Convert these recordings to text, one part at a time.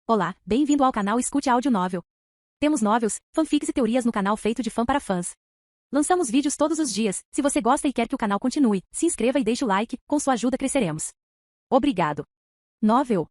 Olá, bem-vindo ao canal Escute Áudio Novel. Temos novels, fanfics e teorias no canal feito de fã para fãs. Lançamos vídeos todos os dias. Se você gosta e quer que o canal continue, se inscreva e deixe o like, com sua ajuda cresceremos. Obrigado. Novel.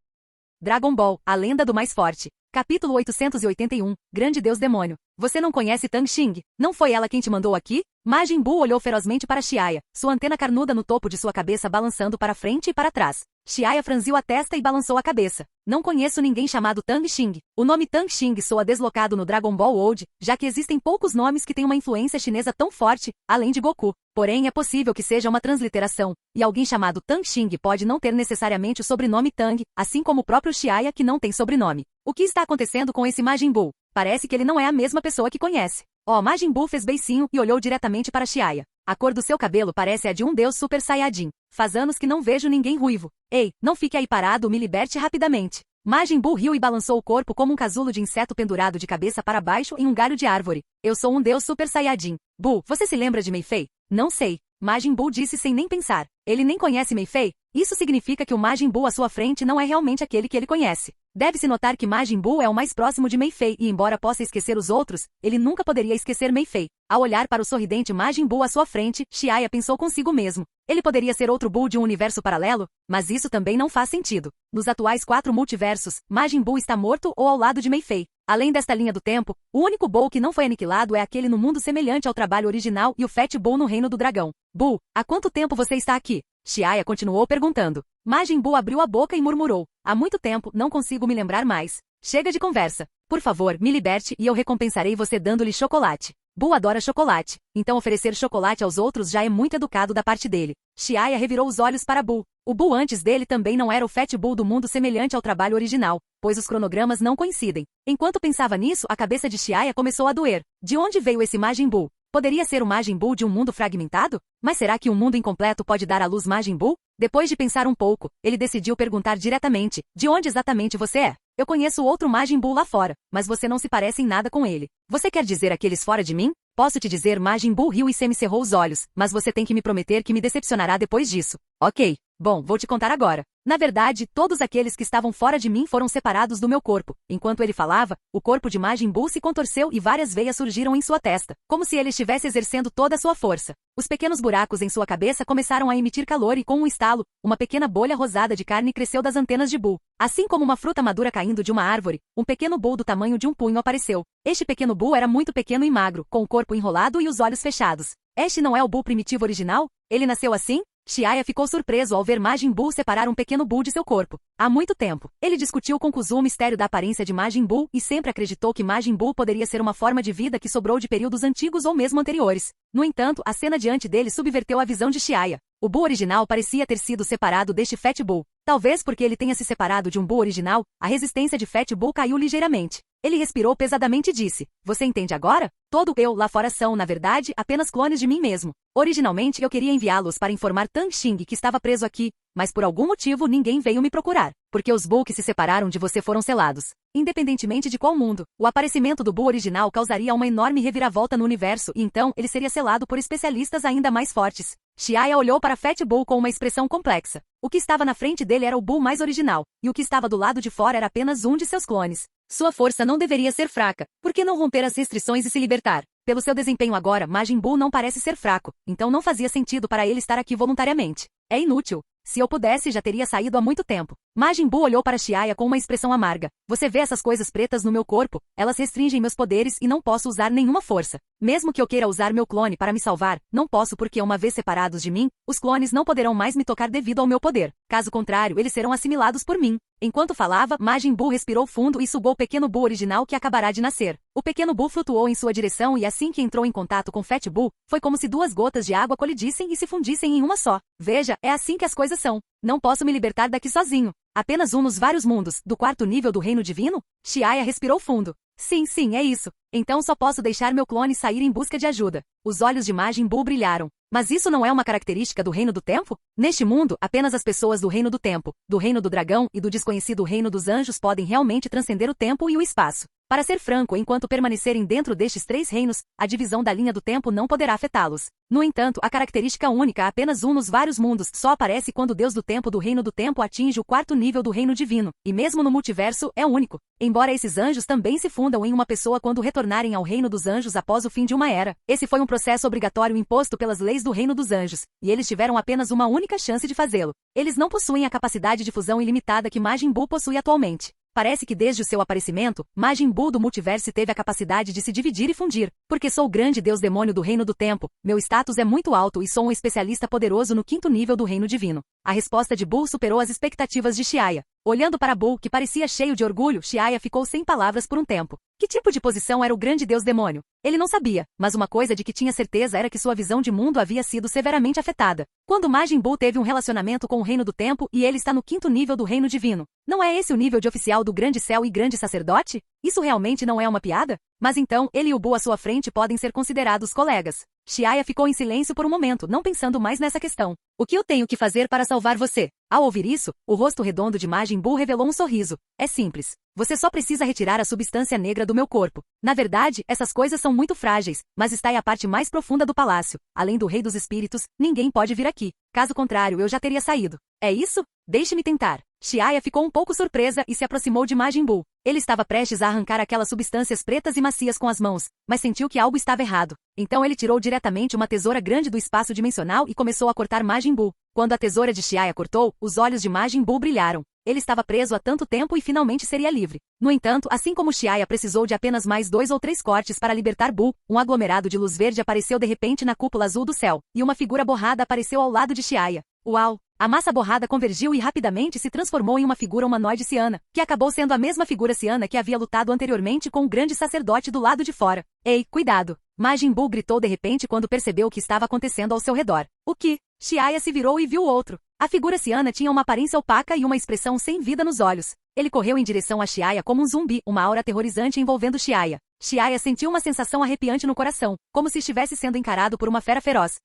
Dragon Ball, a lenda do mais forte. Capítulo 881, Grande Deus Demônio. Você não conhece Tang Xing? Não foi ela quem te mandou aqui? Majin Buu olhou ferozmente para Xiaya, sua antena carnuda no topo de sua cabeça balançando para frente e para trás. Xiaya franziu a testa e balançou a cabeça. Não conheço ninguém chamado Tang Xing. O nome Tang Xing soa deslocado no Dragon Ball Old, já que existem poucos nomes que têm uma influência chinesa tão forte, além de Goku. Porém, é possível que seja uma transliteração, e alguém chamado Tang Xing pode não ter necessariamente o sobrenome Tang, assim como o próprio Xiaya que não tem sobrenome. O que está acontecendo com esse Majin Buu? Parece que ele não é a mesma pessoa que conhece. Majin Buu fez beicinho e olhou diretamente para Xiaya. A cor do seu cabelo parece a de um deus Super Saiyajin. Faz anos que não vejo ninguém ruivo. Ei, não fique aí parado, me liberte rapidamente. Majin Buu riu e balançou o corpo como um casulo de inseto pendurado de cabeça para baixo em um galho de árvore. Eu sou um deus Super Saiyajin. Buu, você se lembra de Mei Fei? Não sei. Majin Buu disse sem nem pensar. Ele nem conhece Mei Fei? Isso significa que o Majin Buu à sua frente não é realmente aquele que ele conhece. Deve-se notar que Majin Buu é o mais próximo de Mei Fei e embora possa esquecer os outros, ele nunca poderia esquecer Mei Fei. Ao olhar para o sorridente Majin Buu à sua frente, Xiaya pensou consigo mesmo. Ele poderia ser outro Buu de um universo paralelo? Mas isso também não faz sentido. Nos atuais 4 multiversos, Majin Buu está morto ou ao lado de Mei Fei. Além desta linha do tempo, o único Buu que não foi aniquilado é aquele no mundo semelhante ao trabalho original e o Fat Buu no Reino do Dragão. Buu, há quanto tempo você está aqui? Xiaya continuou perguntando. Majin Buu abriu a boca e murmurou. Há muito tempo, não consigo me lembrar mais. Chega de conversa. Por favor, me liberte e eu recompensarei você dando-lhe chocolate. Buu adora chocolate, então oferecer chocolate aos outros já é muito educado da parte dele. Xiaya revirou os olhos para Buu. O Buu antes dele também não era o Fat Buu do mundo semelhante ao trabalho original, pois os cronogramas não coincidem. Enquanto pensava nisso, a cabeça de Xiaya começou a doer. De onde veio esse Majin Buu? Poderia ser o Majin Buu de um mundo fragmentado? Mas será que um mundo incompleto pode dar à luz Majin Buu? Depois de pensar um pouco, ele decidiu perguntar diretamente, de onde exatamente você é? Eu conheço outro Majin Buu lá fora, mas você não se parece em nada com ele. Você quer dizer aqueles fora de mim? Posso te dizer, Majin Buu riu e semicerrou os olhos, mas você tem que me prometer que me decepcionará depois disso. Ok. Bom, vou te contar agora. Na verdade, todos aqueles que estavam fora de mim foram separados do meu corpo. Enquanto ele falava, o corpo de Majin Buu se contorceu e várias veias surgiram em sua testa, como se ele estivesse exercendo toda a sua força. Os pequenos buracos em sua cabeça começaram a emitir calor e com um estalo, uma pequena bolha rosada de carne cresceu das antenas de Buu. Assim como uma fruta madura caindo de uma árvore, um pequeno Buu do tamanho de um punho apareceu. Este pequeno Buu era muito pequeno e magro, com o corpo enrolado e os olhos fechados. Este não é o Buu primitivo original? Ele nasceu assim? Xiaya ficou surpreso ao ver Majin Buu separar um pequeno Buu de seu corpo. Há muito tempo, ele discutiu com Kuzu o mistério da aparência de Majin Buu e sempre acreditou que Majin Buu poderia ser uma forma de vida que sobrou de períodos antigos ou mesmo anteriores. No entanto, a cena diante dele subverteu a visão de Xiaya. O Buu original parecia ter sido separado deste Fat Buu. Talvez porque ele tenha se separado de um Buu original, a resistência de Fat Buu caiu ligeiramente. Ele respirou pesadamente e disse, você entende agora? Todo eu lá fora são, na verdade, apenas clones de mim mesmo. Originalmente eu queria enviá-los para informar Tang Xing que estava preso aqui, mas por algum motivo ninguém veio me procurar, porque os Buu que se separaram de você foram selados. Independentemente de qual mundo, o aparecimento do Buu original causaria uma enorme reviravolta no universo e então ele seria selado por especialistas ainda mais fortes. Xiaya olhou para Fat Buu com uma expressão complexa. O que estava na frente dele era o Buu mais original, e o que estava do lado de fora era apenas um de seus clones. Sua força não deveria ser fraca. Por que não romper as restrições e se libertar? Pelo seu desempenho agora, Majin Buu não parece ser fraco, então não fazia sentido para ele estar aqui voluntariamente. É inútil. Se eu pudesse, já teria saído há muito tempo. Majin Buu olhou para Xiaya com uma expressão amarga. Você vê essas coisas pretas no meu corpo? Elas restringem meus poderes e não posso usar nenhuma força. Mesmo que eu queira usar meu clone para me salvar, não posso porque uma vez separados de mim, os clones não poderão mais me tocar devido ao meu poder. Caso contrário, eles serão assimilados por mim. Enquanto falava, Majin Buu respirou fundo e sugou o pequeno Buu original que acabará de nascer. O pequeno Buu flutuou em sua direção e assim que entrou em contato com Fat Buu, foi como se 2 gotas de água colidissem e se fundissem em uma só. Veja, é assim que as coisas são. Não posso me libertar daqui sozinho. Apenas um nos vários mundos, do 4º nível do reino divino? Xiaya respirou fundo. Sim, é isso. Então só posso deixar meu clone sair em busca de ajuda. Os olhos de Majin Buu brilharam. Mas isso não é uma característica do Reino do Tempo? Neste mundo, apenas as pessoas do Reino do Tempo, do Reino do Dragão e do desconhecido Reino dos Anjos podem realmente transcender o tempo e o espaço. Para ser franco, enquanto permanecerem dentro destes 3 reinos, a divisão da linha do tempo não poderá afetá-los. No entanto, a característica única, apenas um nos vários mundos, só aparece quando o Deus do tempo do reino do tempo atinge o 4º nível do reino divino, e mesmo no multiverso, é único. Embora esses anjos também se fundam em uma pessoa quando retornarem ao reino dos anjos após o fim de uma era, esse foi um processo obrigatório imposto pelas leis do reino dos anjos, e eles tiveram apenas uma única chance de fazê-lo. Eles não possuem a capacidade de fusão ilimitada que Majin Buu possui atualmente. Parece que desde o seu aparecimento, Majin Buu do multiverso teve a capacidade de se dividir e fundir. Porque sou o grande deus demônio do reino do tempo, meu status é muito alto e sou um especialista poderoso no 5º nível do reino divino. A resposta de Buu superou as expectativas de Xiaya. Olhando para Buu, que parecia cheio de orgulho, Xiaya ficou sem palavras por um tempo. Que tipo de posição era o grande deus demônio? Ele não sabia, mas uma coisa de que tinha certeza era que sua visão de mundo havia sido severamente afetada. Quando Majin Buu teve um relacionamento com o reino do tempo e ele está no 5º nível do reino divino. Não é esse o nível de oficial do grande céu e grande sacerdote? Isso realmente não é uma piada? Mas então, ele e o Buu à sua frente podem ser considerados colegas. Xiaya ficou em silêncio por um momento, não pensando mais nessa questão. O que eu tenho que fazer para salvar você? Ao ouvir isso, o rosto redondo de Majin Buu revelou um sorriso. É simples. Você só precisa retirar a substância negra do meu corpo. Na verdade, essas coisas são muito frágeis, mas está aí a parte mais profunda do palácio. Além do rei dos espíritos, ninguém pode vir aqui. Caso contrário, eu já teria saído. É isso? Deixe-me tentar. Xiaya ficou um pouco surpresa e se aproximou de Majin Buu. Ele estava prestes a arrancar aquelas substâncias pretas e macias com as mãos, mas sentiu que algo estava errado. Então ele tirou diretamente uma tesoura grande do espaço dimensional e começou a cortar Majin Buu. Quando a tesoura de Xiaya cortou, os olhos de Majin Buu brilharam. Ele estava preso há tanto tempo e finalmente seria livre. No entanto, assim como Xiaya precisou de apenas mais 2 ou 3 cortes para libertar Buu, um aglomerado de luz verde apareceu de repente na cúpula azul do céu, e uma figura borrada apareceu ao lado de Xiaya. Uau! A massa borrada convergiu e rapidamente se transformou em uma figura humanoide ciana, que acabou sendo a mesma figura ciana que havia lutado anteriormente com o grande sacerdote do lado de fora. Ei, cuidado! Majin Buu gritou de repente quando percebeu o que estava acontecendo ao seu redor. O que? Xiaya se virou e viu outro. A figura ciana tinha uma aparência opaca e uma expressão sem vida nos olhos. Ele correu em direção a Xiaya como um zumbi, uma aura aterrorizante envolvendo Xiaya. Xiaya sentiu uma sensação arrepiante no coração, como se estivesse sendo encarado por uma fera feroz.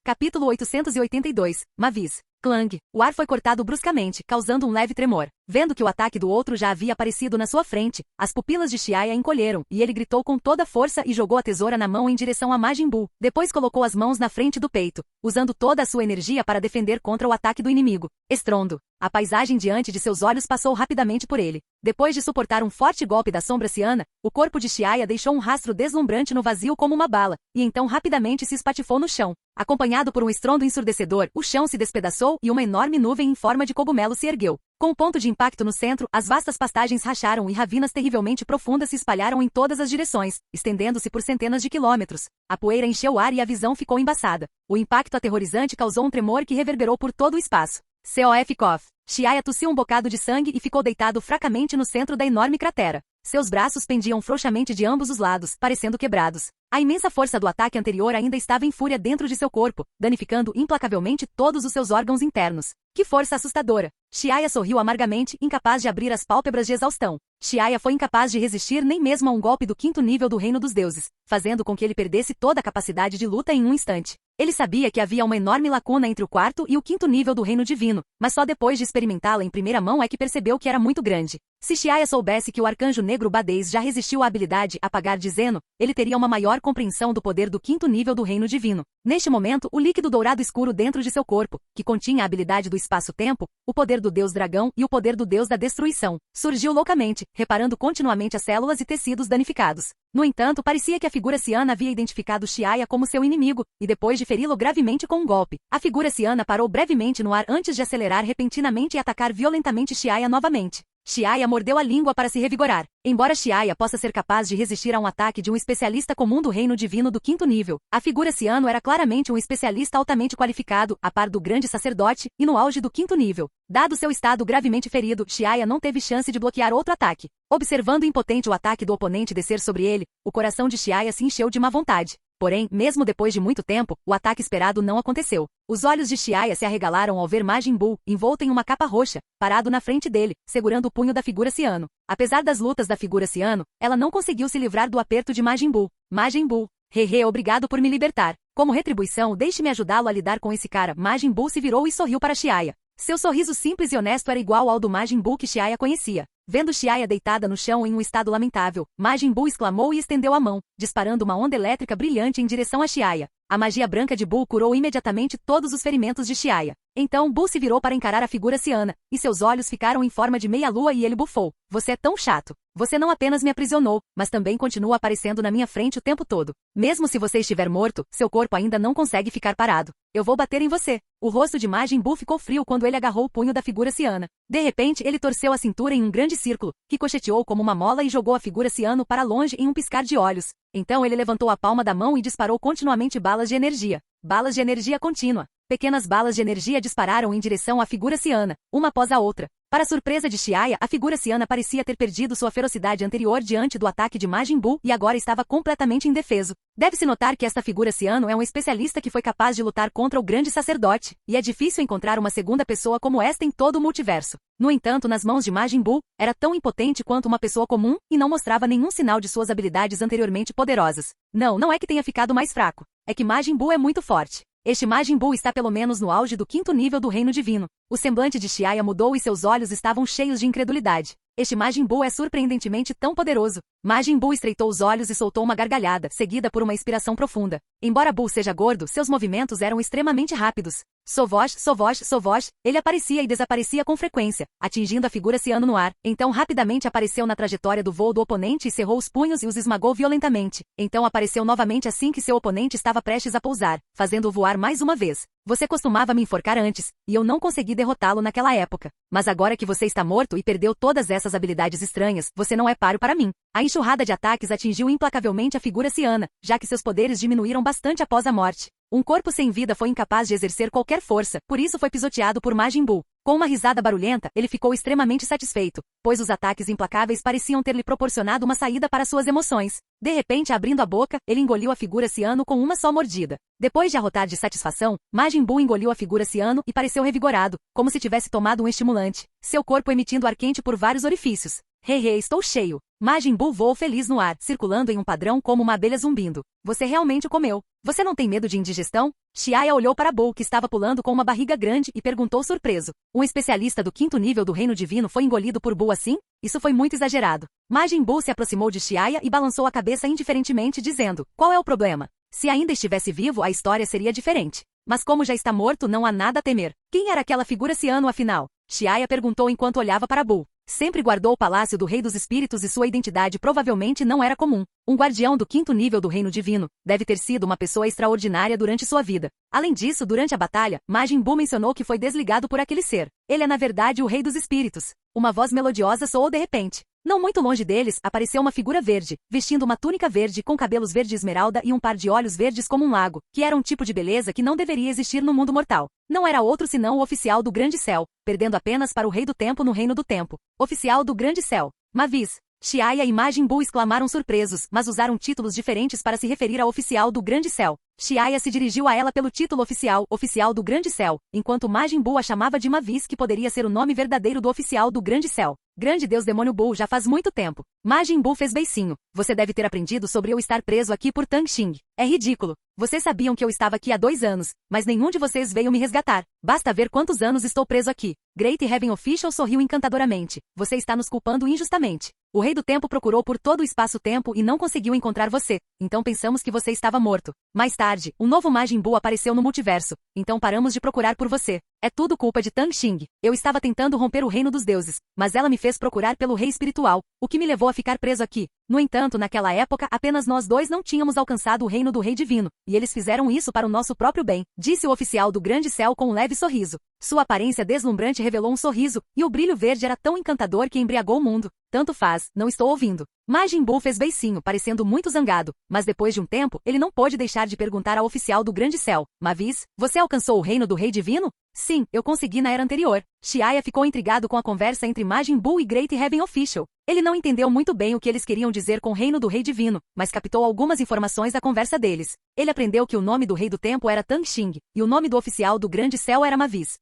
Capítulo 882, Mavis. Clang. O ar foi cortado bruscamente, causando um leve tremor. Vendo que o ataque do outro já havia aparecido na sua frente, as pupilas de Xiaya encolheram, e ele gritou com toda a força e jogou a tesoura na mão em direção a Majin Buu. Depois colocou as mãos na frente do peito, usando toda a sua energia para defender contra o ataque do inimigo. Estrondo. A paisagem diante de seus olhos passou rapidamente por ele. Depois de suportar um forte golpe da sombra ciana, o corpo de Xiaya deixou um rastro deslumbrante no vazio como uma bala, e então rapidamente se espatifou no chão. Acompanhado por um estrondo ensurdecedor, o chão se despedaçou e uma enorme nuvem em forma de cogumelo se ergueu. Com o ponto de impacto no centro, as vastas pastagens racharam e ravinas terrivelmente profundas se espalharam em todas as direções, estendendo-se por centenas de quilômetros. A poeira encheu o ar e a visão ficou embaçada. O impacto aterrorizante causou um tremor que reverberou por todo o espaço. COF Cough. Xiaya tossiu um bocado de sangue e ficou deitado fracamente no centro da enorme cratera. Seus braços pendiam frouxamente de ambos os lados, parecendo quebrados. A imensa força do ataque anterior ainda estava em fúria dentro de seu corpo, danificando implacavelmente todos os seus órgãos internos. Que força assustadora! Xiaya sorriu amargamente, incapaz de abrir as pálpebras de exaustão. Xiaya foi incapaz de resistir nem mesmo a um golpe do 5º nível do reino dos deuses, fazendo com que ele perdesse toda a capacidade de luta em um instante. Ele sabia que havia uma enorme lacuna entre o 4º e o 5º nível do reino divino, mas só depois de experimentá-la em primeira mão é que percebeu que era muito grande. Se Xiaya soubesse que o arcanjo negro Badez já resistiu à habilidade Apagar de Zeno, ele teria uma maior compreensão do poder do 5º nível do reino divino. Neste momento, o líquido dourado escuro dentro de seu corpo, que continha a habilidade do espaço-tempo, o poder do deus dragão e o poder do deus da destruição, surgiu loucamente, reparando continuamente as células e tecidos danificados. No entanto, parecia que a figura ciana havia identificado Xiaya como seu inimigo, e depois de feri-lo gravemente com um golpe, a figura ciana parou brevemente no ar antes de acelerar repentinamente e atacar violentamente Xiaya novamente. Xiaya mordeu a língua para se revigorar. Embora Xiaya possa ser capaz de resistir a um ataque de um especialista comum do reino divino do 5º nível, a figura ciano era claramente um especialista altamente qualificado, a par do grande sacerdote, e no auge do 5º nível. Dado seu estado gravemente ferido, Xiaya não teve chance de bloquear outro ataque. Observando impotente o ataque do oponente descer sobre ele, o coração de Xiaya se encheu de má vontade. Porém, mesmo depois de muito tempo, o ataque esperado não aconteceu. Os olhos de Xiaya se arregalaram ao ver Majin Buu, envolto em uma capa roxa, parado na frente dele, segurando o punho da figura ciano. Apesar das lutas da figura ciano, ela não conseguiu se livrar do aperto de Majin Buu. Majin Buu. Hehe, obrigado por me libertar. Como retribuição, deixe-me ajudá-lo a lidar com esse cara. Majin Buu se virou e sorriu para Xiaya. Seu sorriso simples e honesto era igual ao do Majin Buu que Xiaya conhecia. Vendo Xiaya deitada no chão em um estado lamentável, Majin Buu exclamou e estendeu a mão, disparando uma onda elétrica brilhante em direção a Xiaya. A magia branca de Buu curou imediatamente todos os ferimentos de Xiaya. Então Buu se virou para encarar a figura ciana, e seus olhos ficaram em forma de meia-lua e ele bufou. Você é tão chato. Você não apenas me aprisionou, mas também continua aparecendo na minha frente o tempo todo. Mesmo se você estiver morto, seu corpo ainda não consegue ficar parado. Eu vou bater em você. O rosto de Majin Buu ficou frio quando ele agarrou o punho da figura ciana. De repente, ele torceu a cintura em um grande círculo, que cocheteou como uma mola e jogou a figura ciano para longe em um piscar de olhos. Então ele levantou a palma da mão e disparou continuamente balas de energia. Balas de energia contínua. Pequenas balas de energia dispararam em direção à figura ciana, uma após a outra. Para surpresa de Xiaya, a figura ciana parecia ter perdido sua ferocidade anterior diante do ataque de Majin Buu e agora estava completamente indefeso. Deve-se notar que esta figura ciano é um especialista que foi capaz de lutar contra o grande sacerdote, e é difícil encontrar uma segunda pessoa como esta em todo o multiverso. No entanto, nas mãos de Majin Buu, era tão impotente quanto uma pessoa comum e não mostrava nenhum sinal de suas habilidades anteriormente poderosas. Não é que tenha ficado mais fraco. É que Majin Buu é muito forte. Este Majin Buu está pelo menos no auge do 5º nível do reino divino. O semblante de Xiaya mudou e seus olhos estavam cheios de incredulidade. Este Majin Buu é surpreendentemente tão poderoso. Majin Buu estreitou os olhos e soltou uma gargalhada, seguida por uma expiração profunda. Embora Buu seja gordo, seus movimentos eram extremamente rápidos. Sovosh, sovosh, sovosh, ele aparecia e desaparecia com frequência, atingindo a figura ciano no ar. Então rapidamente apareceu na trajetória do voo do oponente e cerrou os punhos e os esmagou violentamente. Então apareceu novamente assim que seu oponente estava prestes a pousar, fazendo-o voar mais uma vez. Você costumava me enforcar antes, e eu não consegui derrotá-lo naquela época. Mas agora que você está morto e perdeu todas essas habilidades estranhas, você não é páreo para mim. A enxurrada de ataques atingiu implacavelmente a figura ciana, já que seus poderes diminuíram bastante após a morte. Um corpo sem vida foi incapaz de exercer qualquer força, por isso foi pisoteado por Majin Buu. Com uma risada barulhenta, ele ficou extremamente satisfeito, pois os ataques implacáveis pareciam ter lhe proporcionado uma saída para suas emoções. De repente, abrindo a boca, ele engoliu a figura ciano com uma só mordida. Depois de arrotar de satisfação, Majin Buu engoliu a figura ciano e pareceu revigorado, como se tivesse tomado um estimulante, seu corpo emitindo ar quente por vários orifícios. Estou cheio. Majin Buu voou feliz no ar, circulando em um padrão como uma abelha zumbindo. Você realmente o comeu. Você não tem medo de indigestão? Xiaya olhou para Buu, que estava pulando com uma barriga grande, e perguntou surpreso. Um especialista do 5º nível do reino divino foi engolido por Buu assim? Isso foi muito exagerado. Majin Buu se aproximou de Xiaya e balançou a cabeça indiferentemente, dizendo, qual é o problema? Se ainda estivesse vivo, a história seria diferente. Mas como já está morto, não há nada a temer. Quem era aquela figura ciano afinal? Xiaya perguntou enquanto olhava para Buu. Sempre guardou o palácio do Rei dos Espíritos e sua identidade provavelmente não era comum. Um guardião do 5º nível do reino divino deve ter sido uma pessoa extraordinária durante sua vida. Além disso, durante a batalha, Majin Buu mencionou que foi desligado por aquele ser. Ele é na verdade o Rei dos Espíritos. Uma voz melodiosa soou de repente. Não muito longe deles, apareceu uma figura verde, vestindo uma túnica verde com cabelos verde esmeralda e um par de olhos verdes como um lago, que era um tipo de beleza que não deveria existir no mundo mortal. Não era outro senão o oficial do Grande Céu, perdendo apenas para o Rei do Tempo no Reino do Tempo. Oficial do Grande Céu. Mavis. Xiaya e Majin Buu exclamaram surpresos, mas usaram títulos diferentes para se referir ao oficial do Grande Céu. Xiaya se dirigiu a ela pelo título oficial, oficial do Grande Céu, enquanto Majin Buu a chamava de Mavis, que poderia ser o nome verdadeiro do oficial do Grande Céu. Grande Deus Demônio Buu já faz muito tempo. Majin Buu fez beicinho. Você deve ter aprendido sobre eu estar preso aqui por Tang Xing. É ridículo. Vocês sabiam que eu estava aqui há 2 anos, mas nenhum de vocês veio me resgatar. Basta ver quantos anos estou preso aqui. Great Heaven Official sorriu encantadoramente. Você está nos culpando injustamente. O Rei do Tempo procurou por todo o espaço-tempo e não conseguiu encontrar você. Então pensamos que você estava morto. Mais tarde, um novo Majin Buu apareceu no multiverso. Então paramos de procurar por você. É tudo culpa de Tang Xing. Eu estava tentando romper o reino dos deuses, mas ela me fez procurar pelo rei espiritual, o que me levou a ficar preso aqui. No entanto, naquela época, apenas nós dois não tínhamos alcançado o reino do rei divino, e eles fizeram isso para o nosso próprio bem, disse o oficial do Grande Céu com um leve sorriso. Sua aparência deslumbrante revelou um sorriso, e o brilho verde era tão encantador que embriagou o mundo. Tanto faz, não estou ouvindo. Majin Buu fez beicinho, parecendo muito zangado, mas depois de um tempo, ele não pôde deixar de perguntar ao oficial do Grande Céu. Mavis, você alcançou o reino do rei divino? Sim, eu consegui na era anterior. Xiaya ficou intrigado com a conversa entre Majin Buu e Great Heaven Official. Ele não entendeu muito bem o que eles queriam dizer com reino do rei divino, mas captou algumas informações da conversa deles. Ele aprendeu que o nome do rei do tempo era Tang Xing, e o nome do oficial do Grande Céu era Mavis.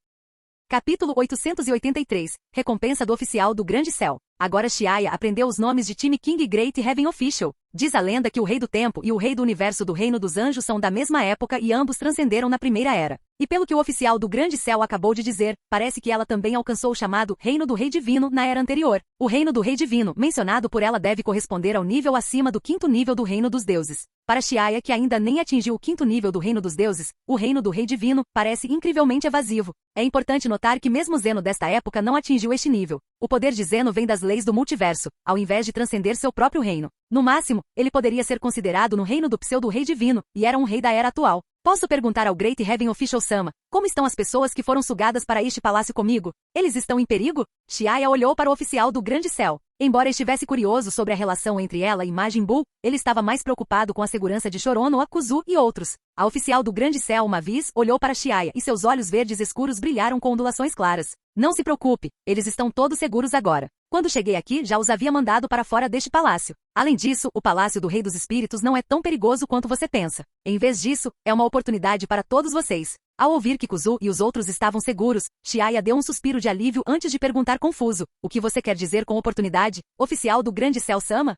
Capítulo 883. Recompensa do oficial do Grande Céu. Agora Xiaya aprendeu os nomes de Time King e Great Heaven Official. Diz a lenda que o Rei do Tempo e o Rei do Universo do Reino dos Anjos são da mesma época e ambos transcenderam na Primeira Era. E pelo que o oficial do Grande Céu acabou de dizer, parece que ela também alcançou o chamado Reino do Rei Divino na Era anterior. O Reino do Rei Divino, mencionado por ela, deve corresponder ao nível acima do 5º nível do Reino dos Deuses. Para Xiaya, que ainda nem atingiu o 5º nível do Reino dos Deuses, o Reino do Rei Divino parece incrivelmente evasivo. É importante notar que mesmo Zeno desta época não atingiu este nível. O poder de Zeno vem das leis do multiverso, ao invés de transcender seu próprio reino. No máximo, ele poderia ser considerado no reino do pseudo-rei divino, e era um rei da era atual. Posso perguntar ao Great Heaven Official Sama, como estão as pessoas que foram sugadas para este palácio comigo? Eles estão em perigo? Xiaya olhou para o oficial do Grande Céu. Embora estivesse curioso sobre a relação entre ela e Majin Buu, ele estava mais preocupado com a segurança de Shoronoa, Kuzu e outros. A oficial do Grande Céu uma vez olhou para Xiaya e seus olhos verdes escuros brilharam com ondulações claras. Não se preocupe, eles estão todos seguros agora. Quando cheguei aqui, já os havia mandado para fora deste palácio. Além disso, o Palácio do Rei dos Espíritos não é tão perigoso quanto você pensa. Em vez disso, é uma oportunidade para todos vocês. Ao ouvir que Kuzu e os outros estavam seguros, Xiaya deu um suspiro de alívio antes de perguntar confuso. O que você quer dizer com oportunidade? Oficial do Grande Céu Sama?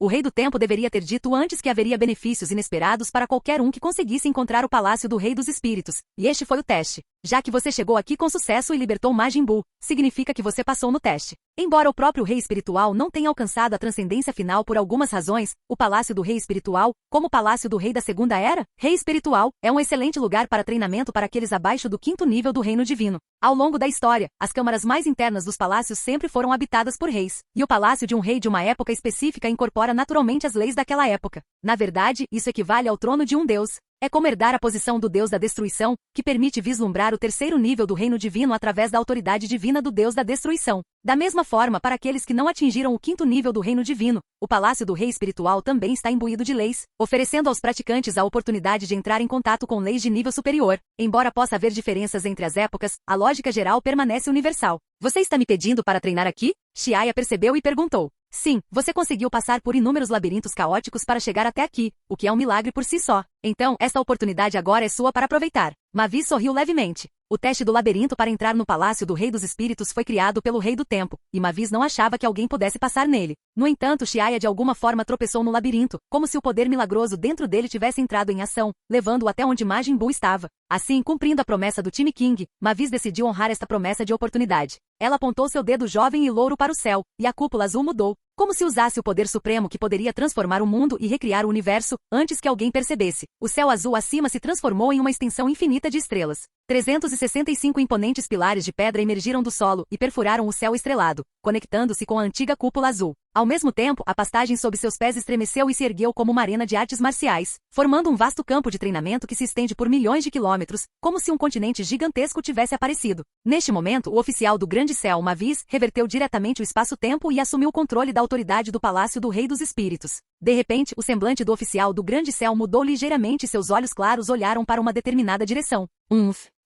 O Rei do Tempo deveria ter dito antes que haveria benefícios inesperados para qualquer um que conseguisse encontrar o Palácio do Rei dos Espíritos. E este foi o teste. Já que você chegou aqui com sucesso e libertou Majin Buu, significa que você passou no teste. Embora o próprio Rei Espiritual não tenha alcançado a transcendência final por algumas razões, o Palácio do Rei Espiritual, como o Palácio do Rei da Segunda Era, Rei Espiritual, é um excelente lugar para treinamento para aqueles abaixo do 5º nível do Reino Divino. Ao longo da história, as câmaras mais internas dos palácios sempre foram habitadas por reis, e o palácio de um rei de uma época específica incorpora naturalmente as leis daquela época. Na verdade, isso equivale ao trono de um deus. É como herdar a posição do Deus da Destruição, que permite vislumbrar o 3º nível do Reino Divino através da autoridade divina do Deus da Destruição. Da mesma forma, para aqueles que não atingiram o 5º nível do Reino Divino, o Palácio do Rei Espiritual também está imbuído de leis, oferecendo aos praticantes a oportunidade de entrar em contato com leis de nível superior. Embora possa haver diferenças entre as épocas, a lógica geral permanece universal. Você está me pedindo para treinar aqui? Xiaya percebeu e perguntou. Sim, você conseguiu passar por inúmeros labirintos caóticos para chegar até aqui, o que é um milagre por si só. Então, esta oportunidade agora é sua para aproveitar. Mavis sorriu levemente. O teste do labirinto para entrar no Palácio do Rei dos Espíritos foi criado pelo Rei do Tempo, e Mavis não achava que alguém pudesse passar nele. No entanto, Xiaya de alguma forma tropeçou no labirinto, como se o poder milagroso dentro dele tivesse entrado em ação, levando-o até onde Majin Buu estava. Assim, cumprindo a promessa do time King, Mavis decidiu honrar esta promessa de oportunidade. Ela apontou seu dedo jovem e louro para o céu, e a cúpula azul mudou, como se usasse o poder supremo que poderia transformar o mundo e recriar o universo, antes que alguém percebesse. O céu azul acima se transformou em uma extensão infinita de estrelas. 365 imponentes pilares de pedra emergiram do solo e perfuraram o céu estrelado, conectando-se com a antiga cúpula azul. Ao mesmo tempo, a pastagem sob seus pés estremeceu e se ergueu como uma arena de artes marciais, formando um vasto campo de treinamento que se estende por milhões de quilômetros, como se um continente gigantesco tivesse aparecido. Neste momento, o oficial do Grande Céu Mavis reverteu diretamente o espaço-tempo e assumiu o controle da autoridade do Palácio do Rei dos Espíritos. De repente, o semblante do oficial do Grande Céu mudou ligeiramente e seus olhos claros olharam para uma determinada direção.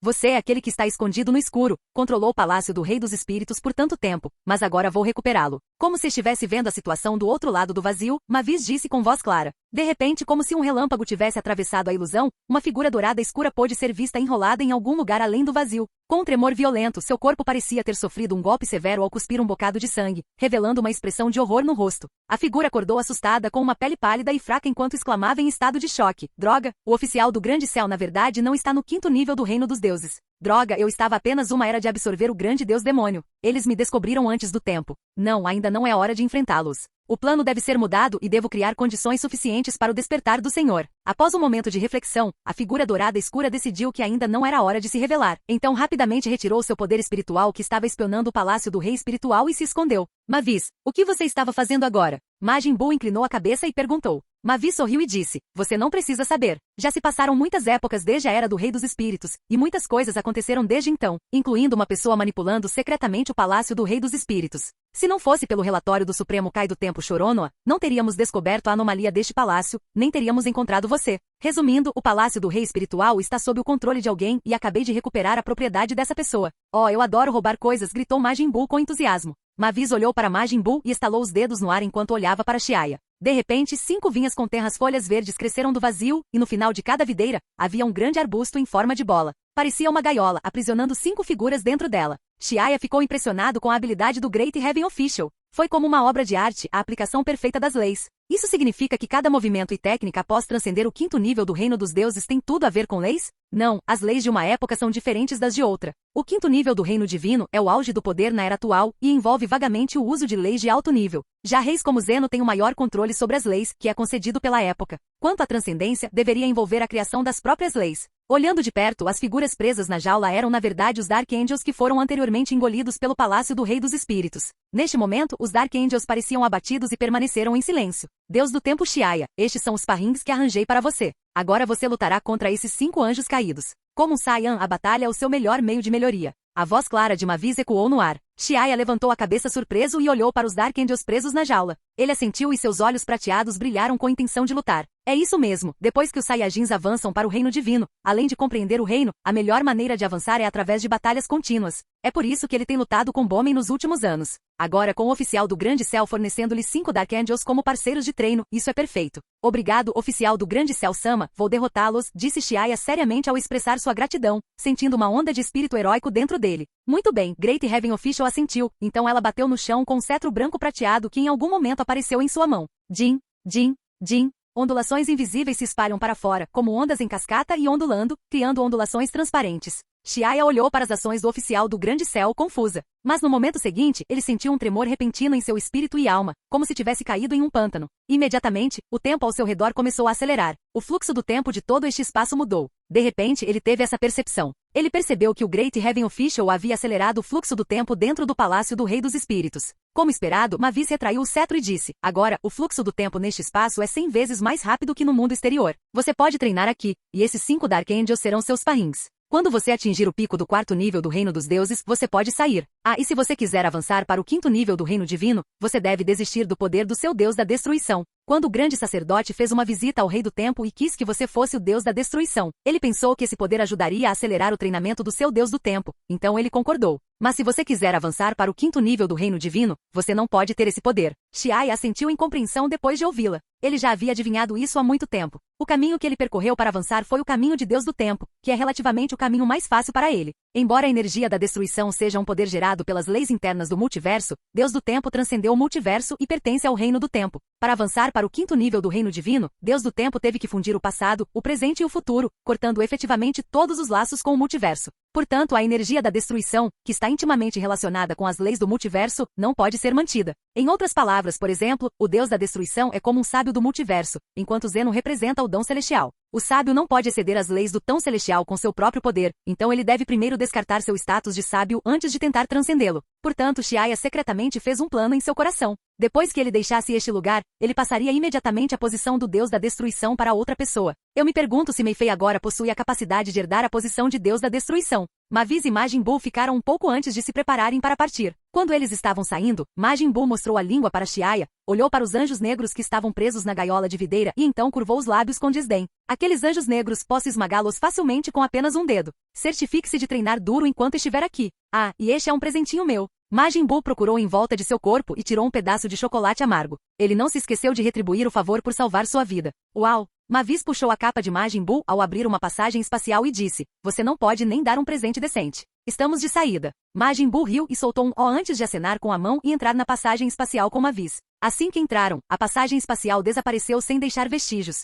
Você é aquele que está escondido no escuro, controlou o Palácio do Rei dos Espíritos por tanto tempo, mas agora vou recuperá-lo. Como se estivesse vendo a situação do outro lado do vazio, Mavis disse com voz clara. De repente, como se um relâmpago tivesse atravessado a ilusão, uma figura dourada escura pôde ser vista enrolada em algum lugar além do vazio. Com um tremor violento, seu corpo parecia ter sofrido um golpe severo ao cuspir um bocado de sangue, revelando uma expressão de horror no rosto. A figura acordou assustada com uma pele pálida e fraca enquanto exclamava em estado de choque. Droga, o oficial do Grande Céu na verdade não está no 5º nível do Reino dos Deuses. Droga, eu estava apenas uma era de absorver o grande deus demônio. Eles me descobriram antes do tempo. Não, ainda não é hora de enfrentá-los. O plano deve ser mudado e devo criar condições suficientes para o despertar do Senhor. Após um momento de reflexão, a figura dourada escura decidiu que ainda não era hora de se revelar. Então rapidamente retirou seu poder espiritual que estava espionando o Palácio do Rei Espiritual e se escondeu. Mavis, o que você estava fazendo agora? Majin Buu inclinou a cabeça e perguntou. Mavis sorriu e disse, você não precisa saber. Já se passaram muitas épocas desde a Era do Rei dos Espíritos, e muitas coisas aconteceram desde então, incluindo uma pessoa manipulando secretamente o Palácio do Rei dos Espíritos. Se não fosse pelo relatório do Supremo Kai do Tempo Shoronoa, não teríamos descoberto a anomalia deste palácio, nem teríamos encontrado você. Resumindo, o Palácio do Rei Espiritual está sob o controle de alguém e acabei de recuperar a propriedade dessa pessoa. Oh, eu adoro roubar coisas, gritou Majin Buu com entusiasmo. Mavis olhou para Majin Buu e estalou os dedos no ar enquanto olhava para Xiaya. De repente, 5 vinhas com tenras folhas verdes cresceram do vazio, e no final de cada videira, havia um grande arbusto em forma de bola. Parecia uma gaiola, aprisionando 5 figuras dentro dela. Xiaya ficou impressionado com a habilidade do Great Heaven Official. Foi como uma obra de arte, a aplicação perfeita das leis. Isso significa que cada movimento e técnica após transcender o quinto nível do reino dos deuses tem tudo a ver com leis? Não, as leis de uma época são diferentes das de outra. O quinto nível do reino divino é o auge do poder na era atual e envolve vagamente o uso de leis de alto nível. Já reis como Zeno têm o maior controle sobre as leis, que é concedido pela época. Quanto à transcendência, deveria envolver a criação das próprias leis. Olhando de perto, as figuras presas na jaula eram na verdade os Dark Angels que foram anteriormente engolidos pelo Palácio do Rei dos Espíritos. Neste momento, os Dark Angels pareciam abatidos e permaneceram em silêncio. Deus do tempo Xiaya, estes são os parrings que arranjei para você. Agora você lutará contra esses 5 anjos caídos. Como Saiyan, a batalha é o seu melhor meio de melhoria. A voz clara de Mavis ecoou no ar. Xiaya levantou a cabeça surpreso e olhou para os Dark Angels presos na jaula. Ele assentiu e seus olhos prateados brilharam com a intenção de lutar. É isso mesmo, depois que os Saiyajins avançam para o reino divino, além de compreender o reino, a melhor maneira de avançar é através de batalhas contínuas. É por isso que ele tem lutado com Bomen nos últimos anos. Agora com o oficial do Grande Céu fornecendo-lhe 5 Dark Angels como parceiros de treino, isso é perfeito. Obrigado, oficial do Grande Céu Sama, vou derrotá-los, disse Xiaya seriamente ao expressar sua gratidão, sentindo uma onda de espírito heróico dentro dele. Muito bem, Great Heaven Official assentiu, então ela bateu no chão com um cetro branco prateado que em algum momento apareceu em sua mão. Din, din, din. Ondulações invisíveis se espalham para fora, como ondas em cascata e ondulando, criando ondulações transparentes. Xiaya olhou para as ações do oficial do Grande Céu confusa. Mas no momento seguinte, ele sentiu um tremor repentino em seu espírito e alma, como se tivesse caído em um pântano. Imediatamente, o tempo ao seu redor começou a acelerar. O fluxo do tempo de todo este espaço mudou. De repente, ele teve essa percepção. Ele percebeu que o Great Heaven Official havia acelerado o fluxo do tempo dentro do Palácio do Rei dos Espíritos. Como esperado, Mavis retraiu o cetro e disse, agora, o fluxo do tempo neste espaço é 100 vezes mais rápido que no mundo exterior. Você pode treinar aqui, e esses 5 Dark Angels serão seus parrings. Quando você atingir o pico do 4º nível do Reino dos Deuses, você pode sair. Ah, e se você quiser avançar para o 5º nível do Reino Divino, você deve desistir do poder do seu Deus da Destruição. Quando o grande sacerdote fez uma visita ao Rei do Tempo e quis que você fosse o Deus da Destruição, ele pensou que esse poder ajudaria a acelerar o treinamento do seu Deus do Tempo, então ele concordou. Mas se você quiser avançar para o 5º nível do Reino Divino, você não pode ter esse poder. Xiaya assentiu em compreensão depois de ouvi-la. Ele já havia adivinhado isso há muito tempo. O caminho que ele percorreu para avançar foi o caminho de Deus do Tempo, que é relativamente o caminho mais fácil para ele. Embora a energia da destruição seja um poder gerado pelas leis internas do multiverso, Deus do Tempo transcendeu o multiverso e pertence ao Reino do Tempo. Para avançar para o 5º nível do Reino Divino, Deus do Tempo teve que fundir o passado, o presente e o futuro, cortando efetivamente todos os laços com o multiverso. Portanto, a energia da destruição, que está intimamente relacionada com as leis do multiverso, não pode ser mantida. Em outras palavras, por exemplo, o Deus da destruição é como um sábio do multiverso, enquanto Zeno representa o dom celestial. O sábio não pode exceder as leis do tão celestial com seu próprio poder, então ele deve primeiro descartar seu status de sábio antes de tentar transcendê-lo. Portanto, Xiaya secretamente fez um plano em seu coração. Depois que ele deixasse este lugar, ele passaria imediatamente a posição do Deus da Destruição para outra pessoa. Eu me pergunto se Mei Fei agora possui a capacidade de herdar a posição de Deus da Destruição. Mavis e Majin Buu ficaram um pouco antes de se prepararem para partir. Quando eles estavam saindo, Majin Buu mostrou a língua para Xiaya, olhou para os anjos negros que estavam presos na gaiola de videira e então curvou os lábios com desdém. Aqueles anjos negros posso esmagá-los facilmente com apenas um dedo. Certifique-se de treinar duro enquanto estiver aqui. Ah, e este é um presentinho meu. Majin Buu procurou em volta de seu corpo e tirou um pedaço de chocolate amargo. Ele não se esqueceu de retribuir o favor por salvar sua vida. Uau! Mavis puxou a capa de Majin Buu ao abrir uma passagem espacial e disse, você não pode nem dar um presente decente. Estamos de saída. Majin Buu riu e soltou um ó antes de acenar com a mão e entrar na passagem espacial com Mavis. Assim que entraram, a passagem espacial desapareceu sem deixar vestígios.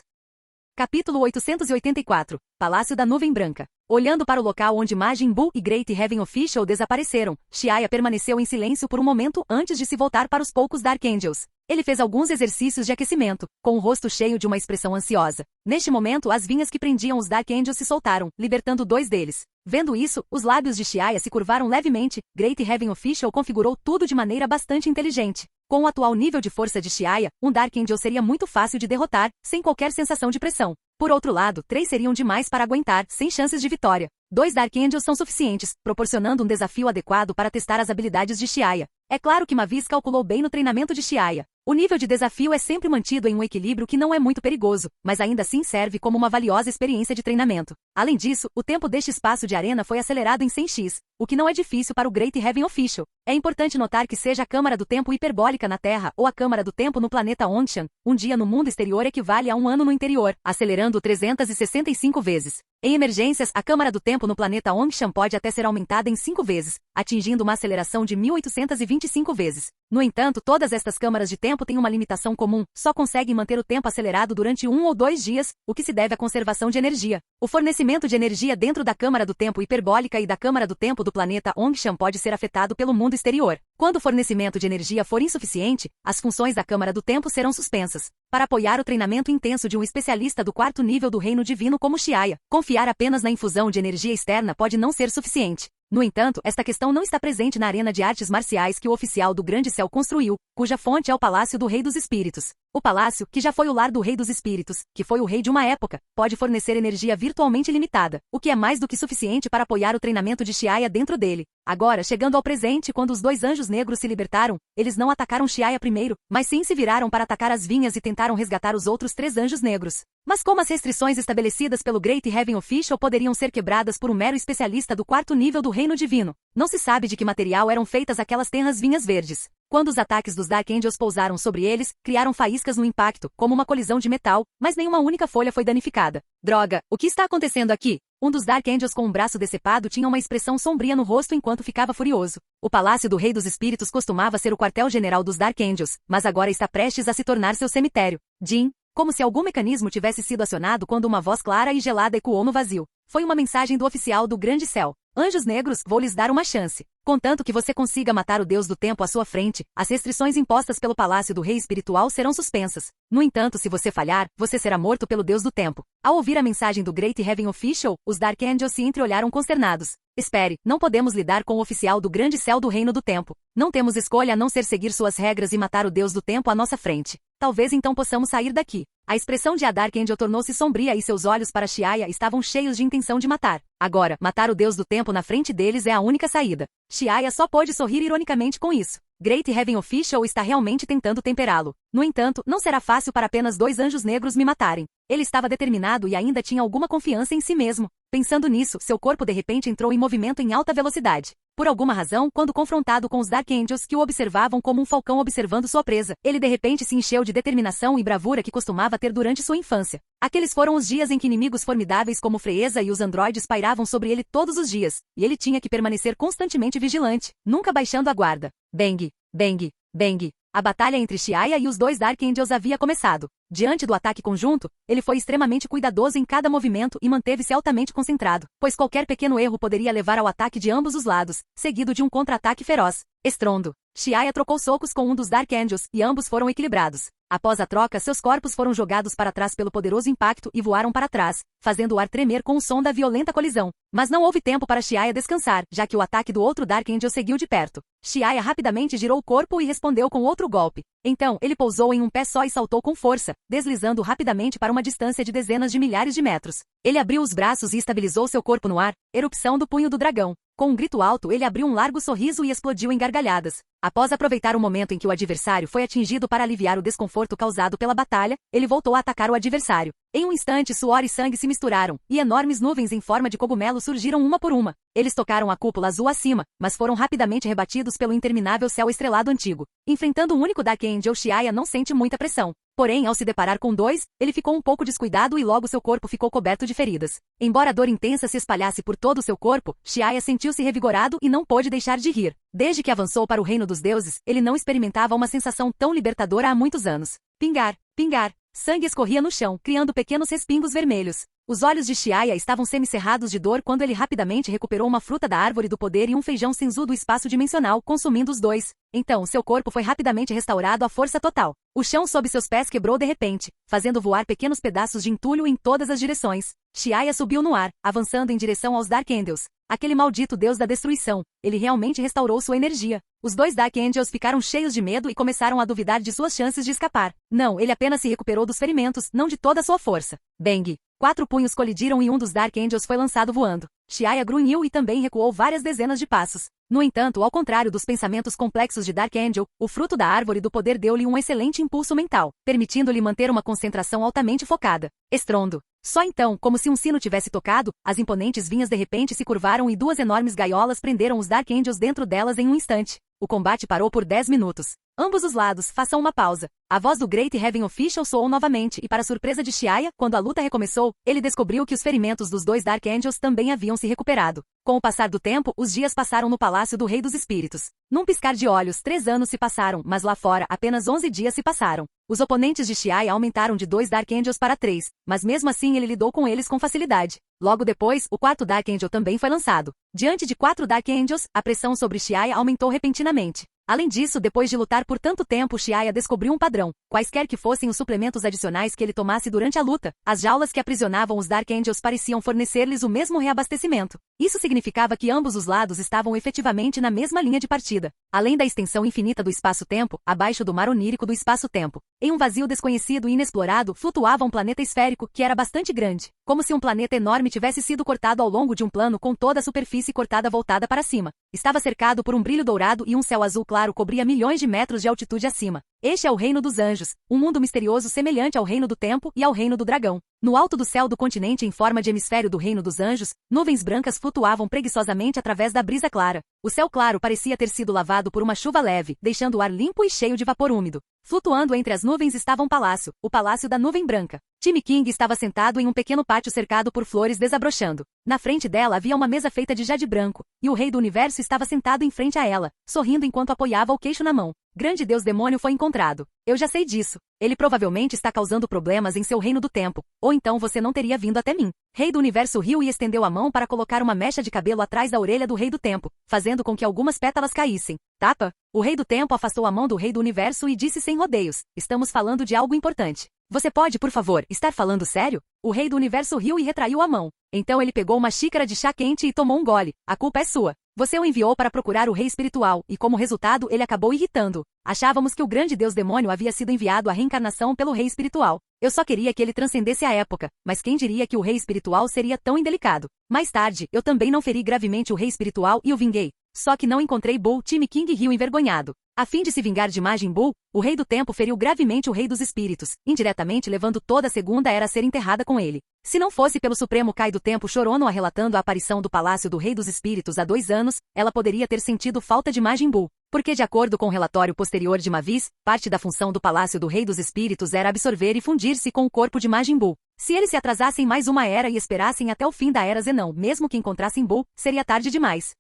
Capítulo 884. Palácio da Nuvem Branca. Olhando para o local onde Majin Buu e Great Heaven Official desapareceram, Xiaya permaneceu em silêncio por um momento antes de se voltar para os poucos Dark Angels. Ele fez alguns exercícios de aquecimento, com o rosto cheio de uma expressão ansiosa. Neste momento, as vinhas que prendiam os Dark Angels se soltaram, libertando 2 deles. Vendo isso, os lábios de Xiaya se curvaram levemente. Great Heaven Official configurou tudo de maneira bastante inteligente. Com o atual nível de força de Xiaya, um Dark Angel seria muito fácil de derrotar, sem qualquer sensação de pressão. Por outro lado, 3 seriam demais para aguentar, sem chances de vitória. 2 Dark Angels são suficientes, proporcionando um desafio adequado para testar as habilidades de Xiaya. É claro que Mavis calculou bem no treinamento de Xiaya. O nível de desafio é sempre mantido em um equilíbrio que não é muito perigoso, mas ainda assim serve como uma valiosa experiência de treinamento. Além disso, o tempo deste espaço de arena foi acelerado em 100x, o que não é difícil para o Great Heaven Official. É importante notar que seja a Câmara do Tempo hiperbólica na Terra ou a Câmara do Tempo no planeta Ongshan, um dia no mundo exterior equivale a um ano no interior, acelerando 365 vezes. Em emergências, a Câmara do Tempo no planeta Ongshan pode até ser aumentada em 5 vezes, atingindo uma aceleração de 1825 vezes. No entanto, todas estas câmaras de tempo têm uma limitação comum, só conseguem manter o tempo acelerado durante 1 ou 2 dias, o que se deve à conservação de energia. O fornecimento de energia dentro da câmara do tempo hiperbólica e da câmara do tempo do planeta Ongshan pode ser afetado pelo mundo exterior. Quando o fornecimento de energia for insuficiente, as funções da câmara do tempo serão suspensas. Para apoiar o treinamento intenso de um especialista do 4º nível do reino divino como Xiaya, confiar apenas na infusão de energia externa pode não ser suficiente. No entanto, esta questão não está presente na arena de artes marciais que o oficial do Grande Céu construiu, cuja fonte é o Palácio do Rei dos Espíritos. O palácio, que já foi o lar do Rei dos Espíritos, que foi o rei de uma época, pode fornecer energia virtualmente limitada, o que é mais do que suficiente para apoiar o treinamento de Xiaya dentro dele. Agora, chegando ao presente, quando os 2 anjos negros se libertaram, eles não atacaram Xiaya primeiro, mas sim se viraram para atacar as vinhas e tentaram resgatar os outros 3 anjos negros. Mas como as restrições estabelecidas pelo Great Heaven Official poderiam ser quebradas por um mero especialista do 4º nível do reino divino? Não se sabe de que material eram feitas aquelas tenras vinhas verdes. Quando os ataques dos Dark Angels pousaram sobre eles, criaram faíscas no impacto, como uma colisão de metal, mas nenhuma única folha foi danificada. Droga, o que está acontecendo aqui? Um dos Dark Angels com um braço decepado tinha uma expressão sombria no rosto enquanto ficava furioso. O Palácio do Rei dos Espíritos costumava ser o quartel-general dos Dark Angels, mas agora está prestes a se tornar seu cemitério. Jin, como se algum mecanismo tivesse sido acionado quando uma voz clara e gelada ecoou no vazio. Foi uma mensagem do oficial do Grande Céu. Anjos negros, vou lhes dar uma chance. Contanto que você consiga matar o Deus do Tempo à sua frente, as restrições impostas pelo Palácio do Rei Espiritual serão suspensas. No entanto, se você falhar, você será morto pelo Deus do Tempo. Ao ouvir a mensagem do Great Heaven Official, os Dark Angels se entreolharam consternados. Espere, não podemos lidar com o oficial do Grande Céu do Reino do Tempo. Não temos escolha a não ser seguir suas regras e matar o Deus do Tempo à nossa frente. Talvez então possamos sair daqui. A expressão de Dark Angel tornou-se sombria e seus olhos para Xiaya estavam cheios de intenção de matar. Agora, matar o Deus do Tempo na frente deles é a única saída. Xiaya só pôde sorrir ironicamente com isso. Great Heaven Official está realmente tentando temperá-lo. No entanto, não será fácil para apenas 2 anjos negros me matarem. Ele estava determinado e ainda tinha alguma confiança em si mesmo. Pensando nisso, seu corpo de repente entrou em movimento em alta velocidade. Por alguma razão, quando confrontado com os Dark Angels que o observavam como um falcão observando sua presa, ele de repente se encheu de determinação e bravura que costumava ter durante sua infância. Aqueles foram os dias em que inimigos formidáveis como Freeza e os androides pairavam sobre ele todos os dias, e ele tinha que permanecer constantemente vigilante, nunca baixando a guarda. Bang, bang, bang. A batalha entre Xiaya e os 2 Dark Angels havia começado. Diante do ataque conjunto, ele foi extremamente cuidadoso em cada movimento e manteve-se altamente concentrado, pois qualquer pequeno erro poderia levar ao ataque de ambos os lados, seguido de um contra-ataque feroz. Estrondo. Xiaya trocou socos com um dos Dark Angels e ambos foram equilibrados. Após a troca, seus corpos foram jogados para trás pelo poderoso impacto e voaram para trás, fazendo o ar tremer com o som da violenta colisão. Mas não houve tempo para Xiaya descansar, já que o ataque do outro Dark Angel seguiu de perto. Xiaya rapidamente girou o corpo e respondeu com outro golpe. Então, ele pousou em um pé só e saltou com força, deslizando rapidamente para uma distância de dezenas de milhares de metros. Ele abriu os braços e estabilizou seu corpo no ar, erupção do punho do dragão. Com um grito alto, ele abriu um largo sorriso e explodiu em gargalhadas. Após aproveitar o momento em que o adversário foi atingido para aliviar o desconforto causado pela batalha, ele voltou a atacar o adversário. Em um instante, suor e sangue se misturaram, e enormes nuvens em forma de cogumelo surgiram uma por uma. Eles tocaram a cúpula azul acima, mas foram rapidamente rebatidos pelo interminável céu estrelado antigo. Enfrentando um único Dark Angel, Xiaya não sente muita pressão. Porém, ao se deparar com 2, ele ficou um pouco descuidado e logo seu corpo ficou coberto de feridas. Embora a dor intensa se espalhasse por todo o seu corpo, Xiaya sentiu-se revigorado e não pôde deixar de rir. Desde que avançou para o reino dos deuses, ele não experimentava uma sensação tão libertadora há muitos anos. Pingar, pingar. Sangue escorria no chão, criando pequenos respingos vermelhos. Os olhos de Xiaya estavam semicerrados de dor quando ele rapidamente recuperou uma fruta da árvore do poder e um feijão cinzu do espaço dimensional, consumindo os 2. Então, seu corpo foi rapidamente restaurado à força total. O chão sob seus pés quebrou de repente, fazendo voar pequenos pedaços de entulho em todas as direções. Xiaya subiu no ar, avançando em direção aos Dark Angels. Aquele maldito deus da destruição. Ele realmente restaurou sua energia. Os 2 Dark Angels ficaram cheios de medo e começaram a duvidar de suas chances de escapar. Não, ele apenas se recuperou dos ferimentos, não de toda a sua força. Bang! 4 punhos colidiram e um dos Dark Angels foi lançado voando. Xiaya grunhiu e também recuou várias dezenas de passos. No entanto, ao contrário dos pensamentos complexos de Dark Angel, o fruto da árvore do poder deu-lhe um excelente impulso mental, permitindo-lhe manter uma concentração altamente focada. Estrondo. Só então, como se um sino tivesse tocado, as imponentes vinhas de repente se curvaram e 2 enormes gaiolas prenderam os Dark Angels dentro delas em um instante. O combate parou por 10 minutos. Ambos os lados, façam uma pausa. A voz do Great Heaven Official soou novamente e, para surpresa de Shia, quando a luta recomeçou, ele descobriu que os ferimentos dos dois Dark Angels também haviam se recuperado. Com o passar do tempo, os dias passaram no Palácio do Rei dos Espíritos. Num piscar de olhos, 3 anos se passaram, mas lá fora, apenas 11 dias se passaram. Os oponentes de Shia aumentaram de 2 Dark Angels para 3, mas mesmo assim ele lidou com eles com facilidade. Logo depois, o 4º Dark Angel também foi lançado. Diante de 4 Dark Angels, a pressão sobre Shia aumentou repentinamente. Além disso, depois de lutar por tanto tempo, Shia descobriu um padrão. Quaisquer que fossem os suplementos adicionais que ele tomasse durante a luta, as jaulas que aprisionavam os Dark Angels pareciam fornecer-lhes o mesmo reabastecimento. Isso significava que ambos os lados estavam efetivamente na mesma linha de partida. Além da extensão infinita do espaço-tempo, abaixo do mar onírico do espaço-tempo, em um vazio desconhecido e inexplorado, flutuava um planeta esférico que era bastante grande, como se um planeta enorme tivesse sido cortado ao longo de um plano com toda a superfície cortada voltada para cima. Estava cercado por um brilho dourado e um céu azul claro cobria milhões de metros de altitude acima. Este é o Reino dos Anjos, um mundo misterioso semelhante ao Reino do Tempo e ao Reino do Dragão. No alto do céu do continente em forma de hemisfério do Reino dos Anjos, nuvens brancas flutuavam preguiçosamente através da brisa clara. O céu claro parecia ter sido lavado por uma chuva leve, deixando o ar limpo e cheio de vapor úmido. Flutuando entre as nuvens estava um palácio, o Palácio da Nuvem Branca. Timmy King estava sentado em um pequeno pátio cercado por flores desabrochando. Na frente dela havia uma mesa feita de jade branco, e o Rei do Universo estava sentado em frente a ela, sorrindo enquanto apoiava o queixo na mão. Grande Deus Demônio foi encontrado. Eu já sei disso. Ele provavelmente está causando problemas em seu reino do tempo, ou então você não teria vindo até mim. Rei do Universo riu e estendeu a mão para colocar uma mecha de cabelo atrás da orelha do Rei do Tempo, fazendo com que algumas pétalas caíssem. Tapa? O Rei do Tempo afastou a mão do Rei do Universo e disse sem rodeios: estamos falando de algo importante. Você pode, por favor, estar falando sério? O Rei do Universo riu e retraiu a mão. Então ele pegou uma xícara de chá quente e tomou um gole. A culpa é sua. Você o enviou para procurar o Rei Espiritual, e como resultado ele acabou irritando. Achávamos que o grande Deus Demônio havia sido enviado à reencarnação pelo Rei Espiritual. Eu só queria que ele transcendesse a época, mas quem diria que o Rei Espiritual seria tão indelicado? Mais tarde, eu também não feri gravemente o Rei Espiritual e o vinguei. Só que não encontrei Bull. Timmy King riu envergonhado. A fim de se vingar de Majin Buu, o Rei do Tempo feriu gravemente o Rei dos Espíritos, indiretamente levando toda a segunda era a ser enterrada com ele. Se não fosse pelo Supremo Kai do Tempo Chorono relatando a aparição do Palácio do Rei dos Espíritos há 2 anos, ela poderia ter sentido falta de Majin Buu. Porque de acordo com o relatório posterior de Mavis, parte da função do Palácio do Rei dos Espíritos era absorver e fundir-se com o corpo de Majin Buu. Se eles se atrasassem mais uma era e esperassem até o fim da Era Zenon, mesmo que encontrassem Buu, seria tarde demais.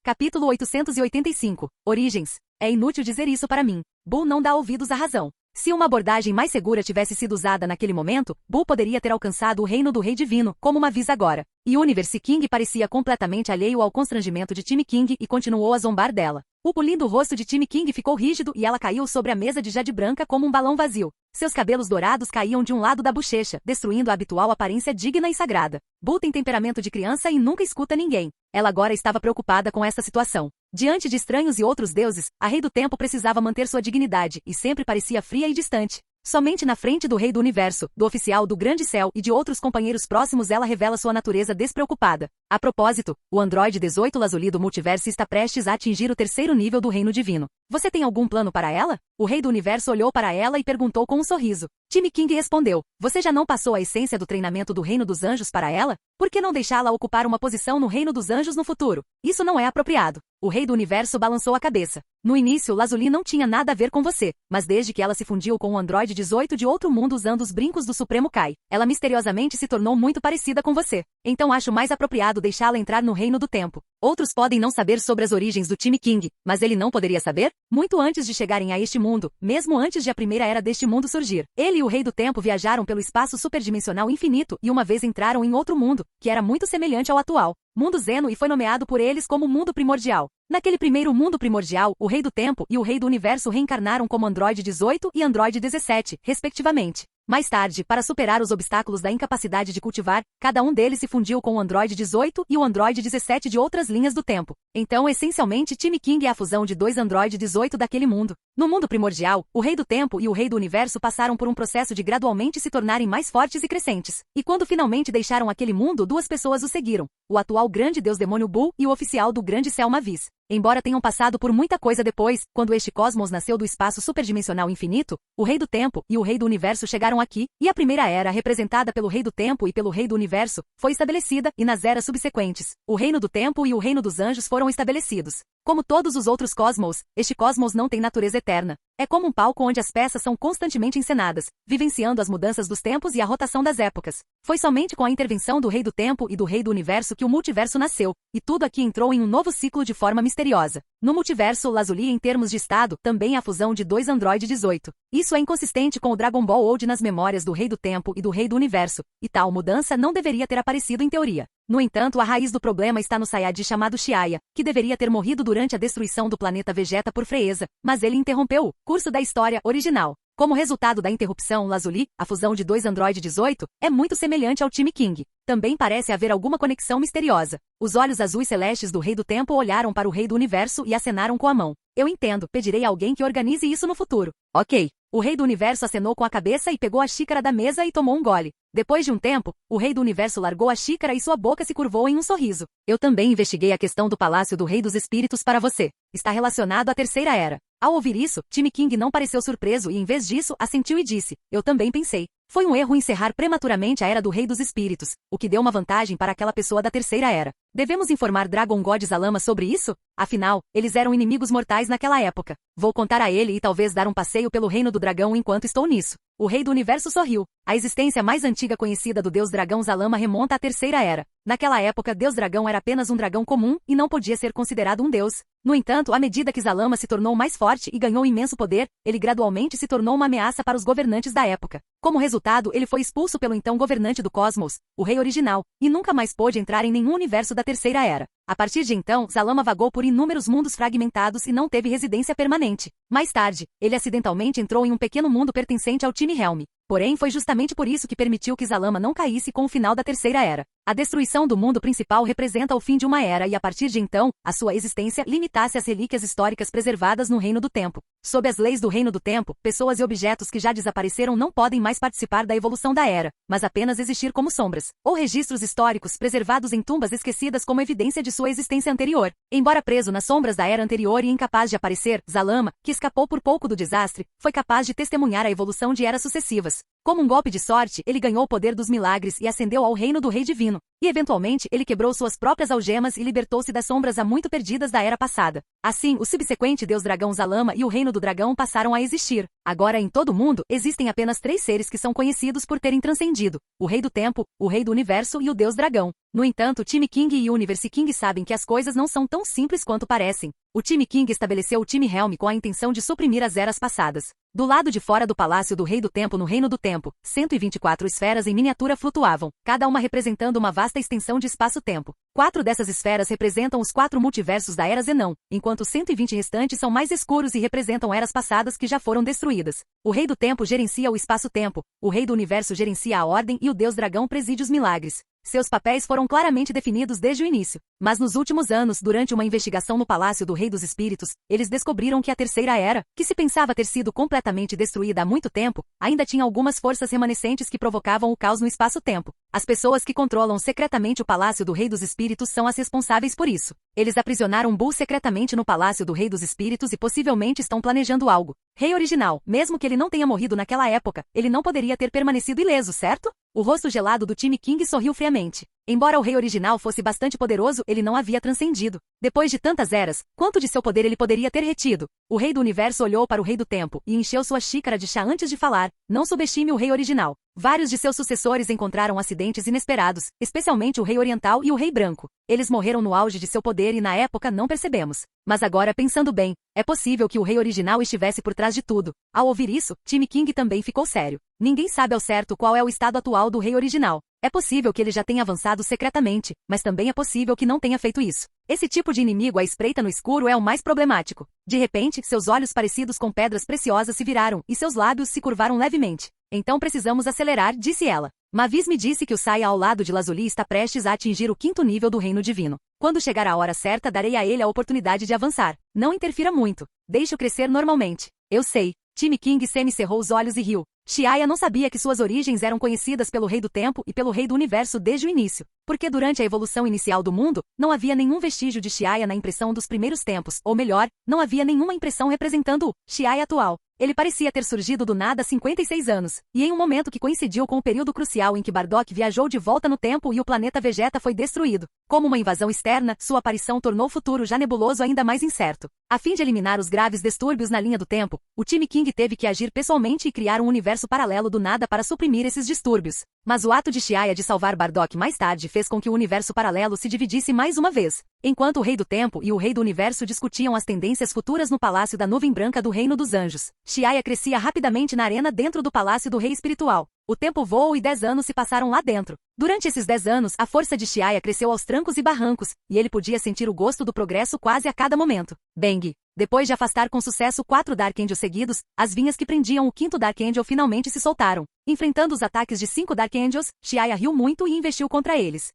Capítulo 885. Origens. É inútil dizer isso para mim. Buu não dá ouvidos à razão. Se uma abordagem mais segura tivesse sido usada naquele momento, Buu poderia ter alcançado o reino do Rei Divino, como Mavis agora. E Universe King parecia completamente alheio ao constrangimento de Timmy King e continuou a zombar dela. O lindo rosto de Timmy King ficou rígido e ela caiu sobre a mesa de jade branca como um balão vazio. Seus cabelos dourados caíam de um lado da bochecha, destruindo a habitual aparência digna e sagrada. Buu tem temperamento de criança e nunca escuta ninguém. Ela agora estava preocupada com essa situação. Diante de estranhos e outros deuses, a Rei do Tempo precisava manter sua dignidade e sempre parecia fria e distante. Somente na frente do Rei do Universo, do Oficial do Grande Céu e de outros companheiros próximos ela revela sua natureza despreocupada. A propósito, o Android 18 Lazuli do Multiverso está prestes a atingir o 3º nível do Reino Divino. Você tem algum plano para ela? O Rei do Universo olhou para ela e perguntou com um sorriso. Timmy King respondeu: você já não passou a essência do treinamento do Reino dos Anjos para ela? Por que não deixá-la ocupar uma posição no Reino dos Anjos no futuro? Isso não é apropriado. O Rei do Universo balançou a cabeça. No início, Lazuli não tinha nada a ver com você, mas desde que ela se fundiu com o Android 18 de outro mundo usando os brincos do Supremo Kai, ela misteriosamente se tornou muito parecida com você. Então acho mais apropriado deixá-la entrar no Reino do Tempo. Outros podem não saber sobre as origens do Timmy King, mas ele não poderia saber? Muito antes de chegarem a este mundo, mesmo antes de a primeira era deste mundo surgir, ele e o Rei do Tempo viajaram pelo espaço superdimensional infinito e uma vez entraram em outro mundo, que era muito semelhante ao atual. Mundo Zeno, e foi nomeado por eles como Mundo Primordial. Naquele primeiro mundo primordial, o Rei do Tempo e o Rei do Universo reencarnaram como Android 18 e Android 17, respectivamente. Mais tarde, para superar os obstáculos da incapacidade de cultivar, cada um deles se fundiu com o Android 18 e o Android 17 de outras linhas do tempo. Então, essencialmente, Timmy King é a fusão de 2 Android 18 daquele mundo. No mundo primordial, o Rei do Tempo e o Rei do Universo passaram por um processo de gradualmente se tornarem mais fortes e crescentes. E quando finalmente deixaram aquele mundo, 2 pessoas o seguiram: o atual grande Deus Demônio Buu e o oficial do Grande Céu Mavis. Embora tenham passado por muita coisa depois, quando este cosmos nasceu do espaço superdimensional infinito, o Rei do Tempo e o Rei do Universo chegaram aqui, e a primeira era, representada pelo Rei do Tempo e pelo Rei do Universo, foi estabelecida, e nas eras subsequentes, o Reino do Tempo e o Reino dos Anjos foram estabelecidos. Como todos os outros cosmos, este cosmos não tem natureza eterna. É como um palco onde as peças são constantemente encenadas, vivenciando as mudanças dos tempos e a rotação das épocas. Foi somente com a intervenção do Rei do Tempo e do Rei do Universo que o multiverso nasceu, e tudo aqui entrou em um novo ciclo de forma misteriosa. No multiverso Lazuli, em termos de estado, também há fusão de dois Android 18. Isso é inconsistente com o Dragon Ball Old nas memórias do Rei do Tempo e do Rei do Universo, e tal mudança não deveria ter aparecido em teoria. No entanto, a raiz do problema está no Saiyajin chamado Shiaya, que deveria ter morrido durante a destruição do planeta Vegeta por Freeza, mas ele interrompeu o curso da história original. Como resultado da interrupção Lazuli, a fusão de dois Android 18, é muito semelhante ao time King. Também parece haver alguma conexão misteriosa. Os olhos azuis celestes do Rei do Tempo olharam para o Rei do Universo e acenaram com a mão. Eu entendo, pedirei a alguém que organize isso no futuro. Ok. O Rei do Universo acenou com a cabeça e pegou a xícara da mesa e tomou um gole. Depois de um tempo, o Rei do Universo largou a xícara e sua boca se curvou em um sorriso. Eu também investiguei a questão do Palácio do Rei dos Espíritos para você. Está relacionado à Terceira Era. Ao ouvir isso, Time King não pareceu surpreso e em vez disso, assentiu e disse, eu também pensei. Foi um erro encerrar prematuramente a Era do Rei dos Espíritos, o que deu uma vantagem para aquela pessoa da Terceira Era. Devemos informar Dragon God Zalama sobre isso? Afinal, eles eram inimigos mortais naquela época. Vou contar a ele e talvez dar um passeio pelo Reino do Dragão enquanto estou nisso. O Rei do Universo sorriu. A existência mais antiga conhecida do Deus Dragão Zalama remonta à Terceira Era. Naquela época, Deus Dragão era apenas um dragão comum e não podia ser considerado um deus. No entanto, à medida que Zalama se tornou mais forte e ganhou imenso poder, ele gradualmente se tornou uma ameaça para os governantes da época. Como resultado, ele foi expulso pelo então governante do cosmos, o Rei Original, e nunca mais pôde entrar em nenhum universo da Terceira Era. A partir de então, Zalama vagou por inúmeros mundos fragmentados e não teve residência permanente. Mais tarde, ele acidentalmente entrou em um pequeno mundo pertencente ao time Helm. Porém, foi justamente por isso que permitiu que Zalama não caísse com o final da Terceira Era. A destruição do mundo principal representa o fim de uma era e a partir de então, a sua existência limitasse às relíquias históricas preservadas no Reino do Tempo. Sob as leis do Reino do Tempo, pessoas e objetos que já desapareceram não podem mais participar da evolução da era, mas apenas existir como sombras, ou registros históricos preservados em tumbas esquecidas como evidência de sua existência anterior. Embora preso nas sombras da era anterior e incapaz de aparecer, Zalama, que escapou por pouco do desastre, foi capaz de testemunhar a evolução de eras sucessivas. Como um golpe de sorte, ele ganhou o poder dos milagres e ascendeu ao reino do Rei Divino. E eventualmente, ele quebrou suas próprias algemas e libertou-se das sombras há muito perdidas da era passada. Assim, o subsequente Deus Dragão Zalama e o Reino do Dragão passaram a existir. Agora, em todo o mundo, existem apenas 3 seres que são conhecidos por terem transcendido: o Rei do Tempo, o Rei do Universo e o Deus Dragão. No entanto, Time King e Universe King sabem que as coisas não são tão simples quanto parecem. O Time King estabeleceu o Time Helm com a intenção de suprimir as eras passadas. Do lado de fora do Palácio do Rei do Tempo no Reino do Tempo, 124 esferas em miniatura flutuavam, cada uma representando uma vasta extensão de espaço-tempo. 4 dessas esferas representam os 4 multiversos da Era Zenon, enquanto os 120 restantes são mais escuros e representam eras passadas que já foram destruídas. O Rei do Tempo gerencia o espaço-tempo, o Rei do Universo gerencia a ordem e o Deus Dragão preside os milagres. Seus papéis foram claramente definidos desde o início. Mas nos últimos anos, durante uma investigação no Palácio do Rei dos Espíritos, eles descobriram que a Terceira Era, que se pensava ter sido completamente destruída há muito tempo, ainda tinha algumas forças remanescentes que provocavam o caos no espaço-tempo. As pessoas que controlam secretamente o Palácio do Rei dos Espíritos são as responsáveis por isso. Eles aprisionaram Bull secretamente no Palácio do Rei dos Espíritos e possivelmente estão planejando algo. Rei Original, mesmo que ele não tenha morrido naquela época, ele não poderia ter permanecido ileso, certo? O rosto gelado do time King sorriu friamente. Embora o Rei Original fosse bastante poderoso, ele não havia transcendido. Depois de tantas eras, quanto de seu poder ele poderia ter retido? O Rei do Universo olhou para o Rei do Tempo e encheu sua xícara de chá antes de falar. Não subestime o Rei Original. Vários de seus sucessores encontraram acidentes inesperados, especialmente o Rei Oriental e o Rei Branco. Eles morreram no auge de seu poder e na época não percebemos. Mas agora, pensando bem, é possível que o Rei Original estivesse por trás de tudo. Ao ouvir isso, Time King também ficou sério. Ninguém sabe ao certo qual é o estado atual do Rei Original. É possível que ele já tenha avançado secretamente, mas também é possível que não tenha feito isso. Esse tipo de inimigo à espreita no escuro é o mais problemático. De repente, seus olhos parecidos com pedras preciosas se viraram e seus lábios se curvaram levemente. Então precisamos acelerar, disse ela. Mavis me disse que o Saia ao lado de Lazuli está prestes a atingir o 5º nível do Reino Divino. Quando chegar a hora certa, darei a ele a oportunidade de avançar. Não interfira muito. Deixe-o crescer normalmente. Eu sei. Time King semi-cerrou os olhos e riu. Xiaya não sabia que suas origens eram conhecidas pelo Rei do Tempo e pelo Rei do Universo desde o início, porque durante a evolução inicial do mundo, não havia nenhum vestígio de Xiaya na impressão dos primeiros tempos, ou melhor, não havia nenhuma impressão representando o Xiaya atual. Ele parecia ter surgido do nada há 56 anos, e em um momento que coincidiu com o período crucial em que Bardock viajou de volta no tempo e o planeta Vegeta foi destruído. Como uma invasão externa, sua aparição tornou o futuro já nebuloso ainda mais incerto. A fim de eliminar os graves distúrbios na linha do tempo, o time King teve que agir pessoalmente e criar um universo paralelo do nada para suprimir esses distúrbios. Mas o ato de Xiaya de salvar Bardock mais tarde fez com que o universo paralelo se dividisse mais uma vez. Enquanto o Rei do Tempo e o Rei do Universo discutiam as tendências futuras no Palácio da Nuvem Branca do Reino dos Anjos, Xiaya crescia rapidamente na arena dentro do Palácio do Rei Espiritual. O tempo voou e 10 anos se passaram lá dentro. Durante esses 10 anos, a força de Xiaya cresceu aos trancos e barrancos, e ele podia sentir o gosto do progresso quase a cada momento. Bang! Depois de afastar com sucesso 4 Dark Angels seguidos, as vinhas que prendiam o 5º Dark Angel finalmente se soltaram. Enfrentando os ataques de 5 Dark Angels, Xiaya riu muito e investiu contra eles.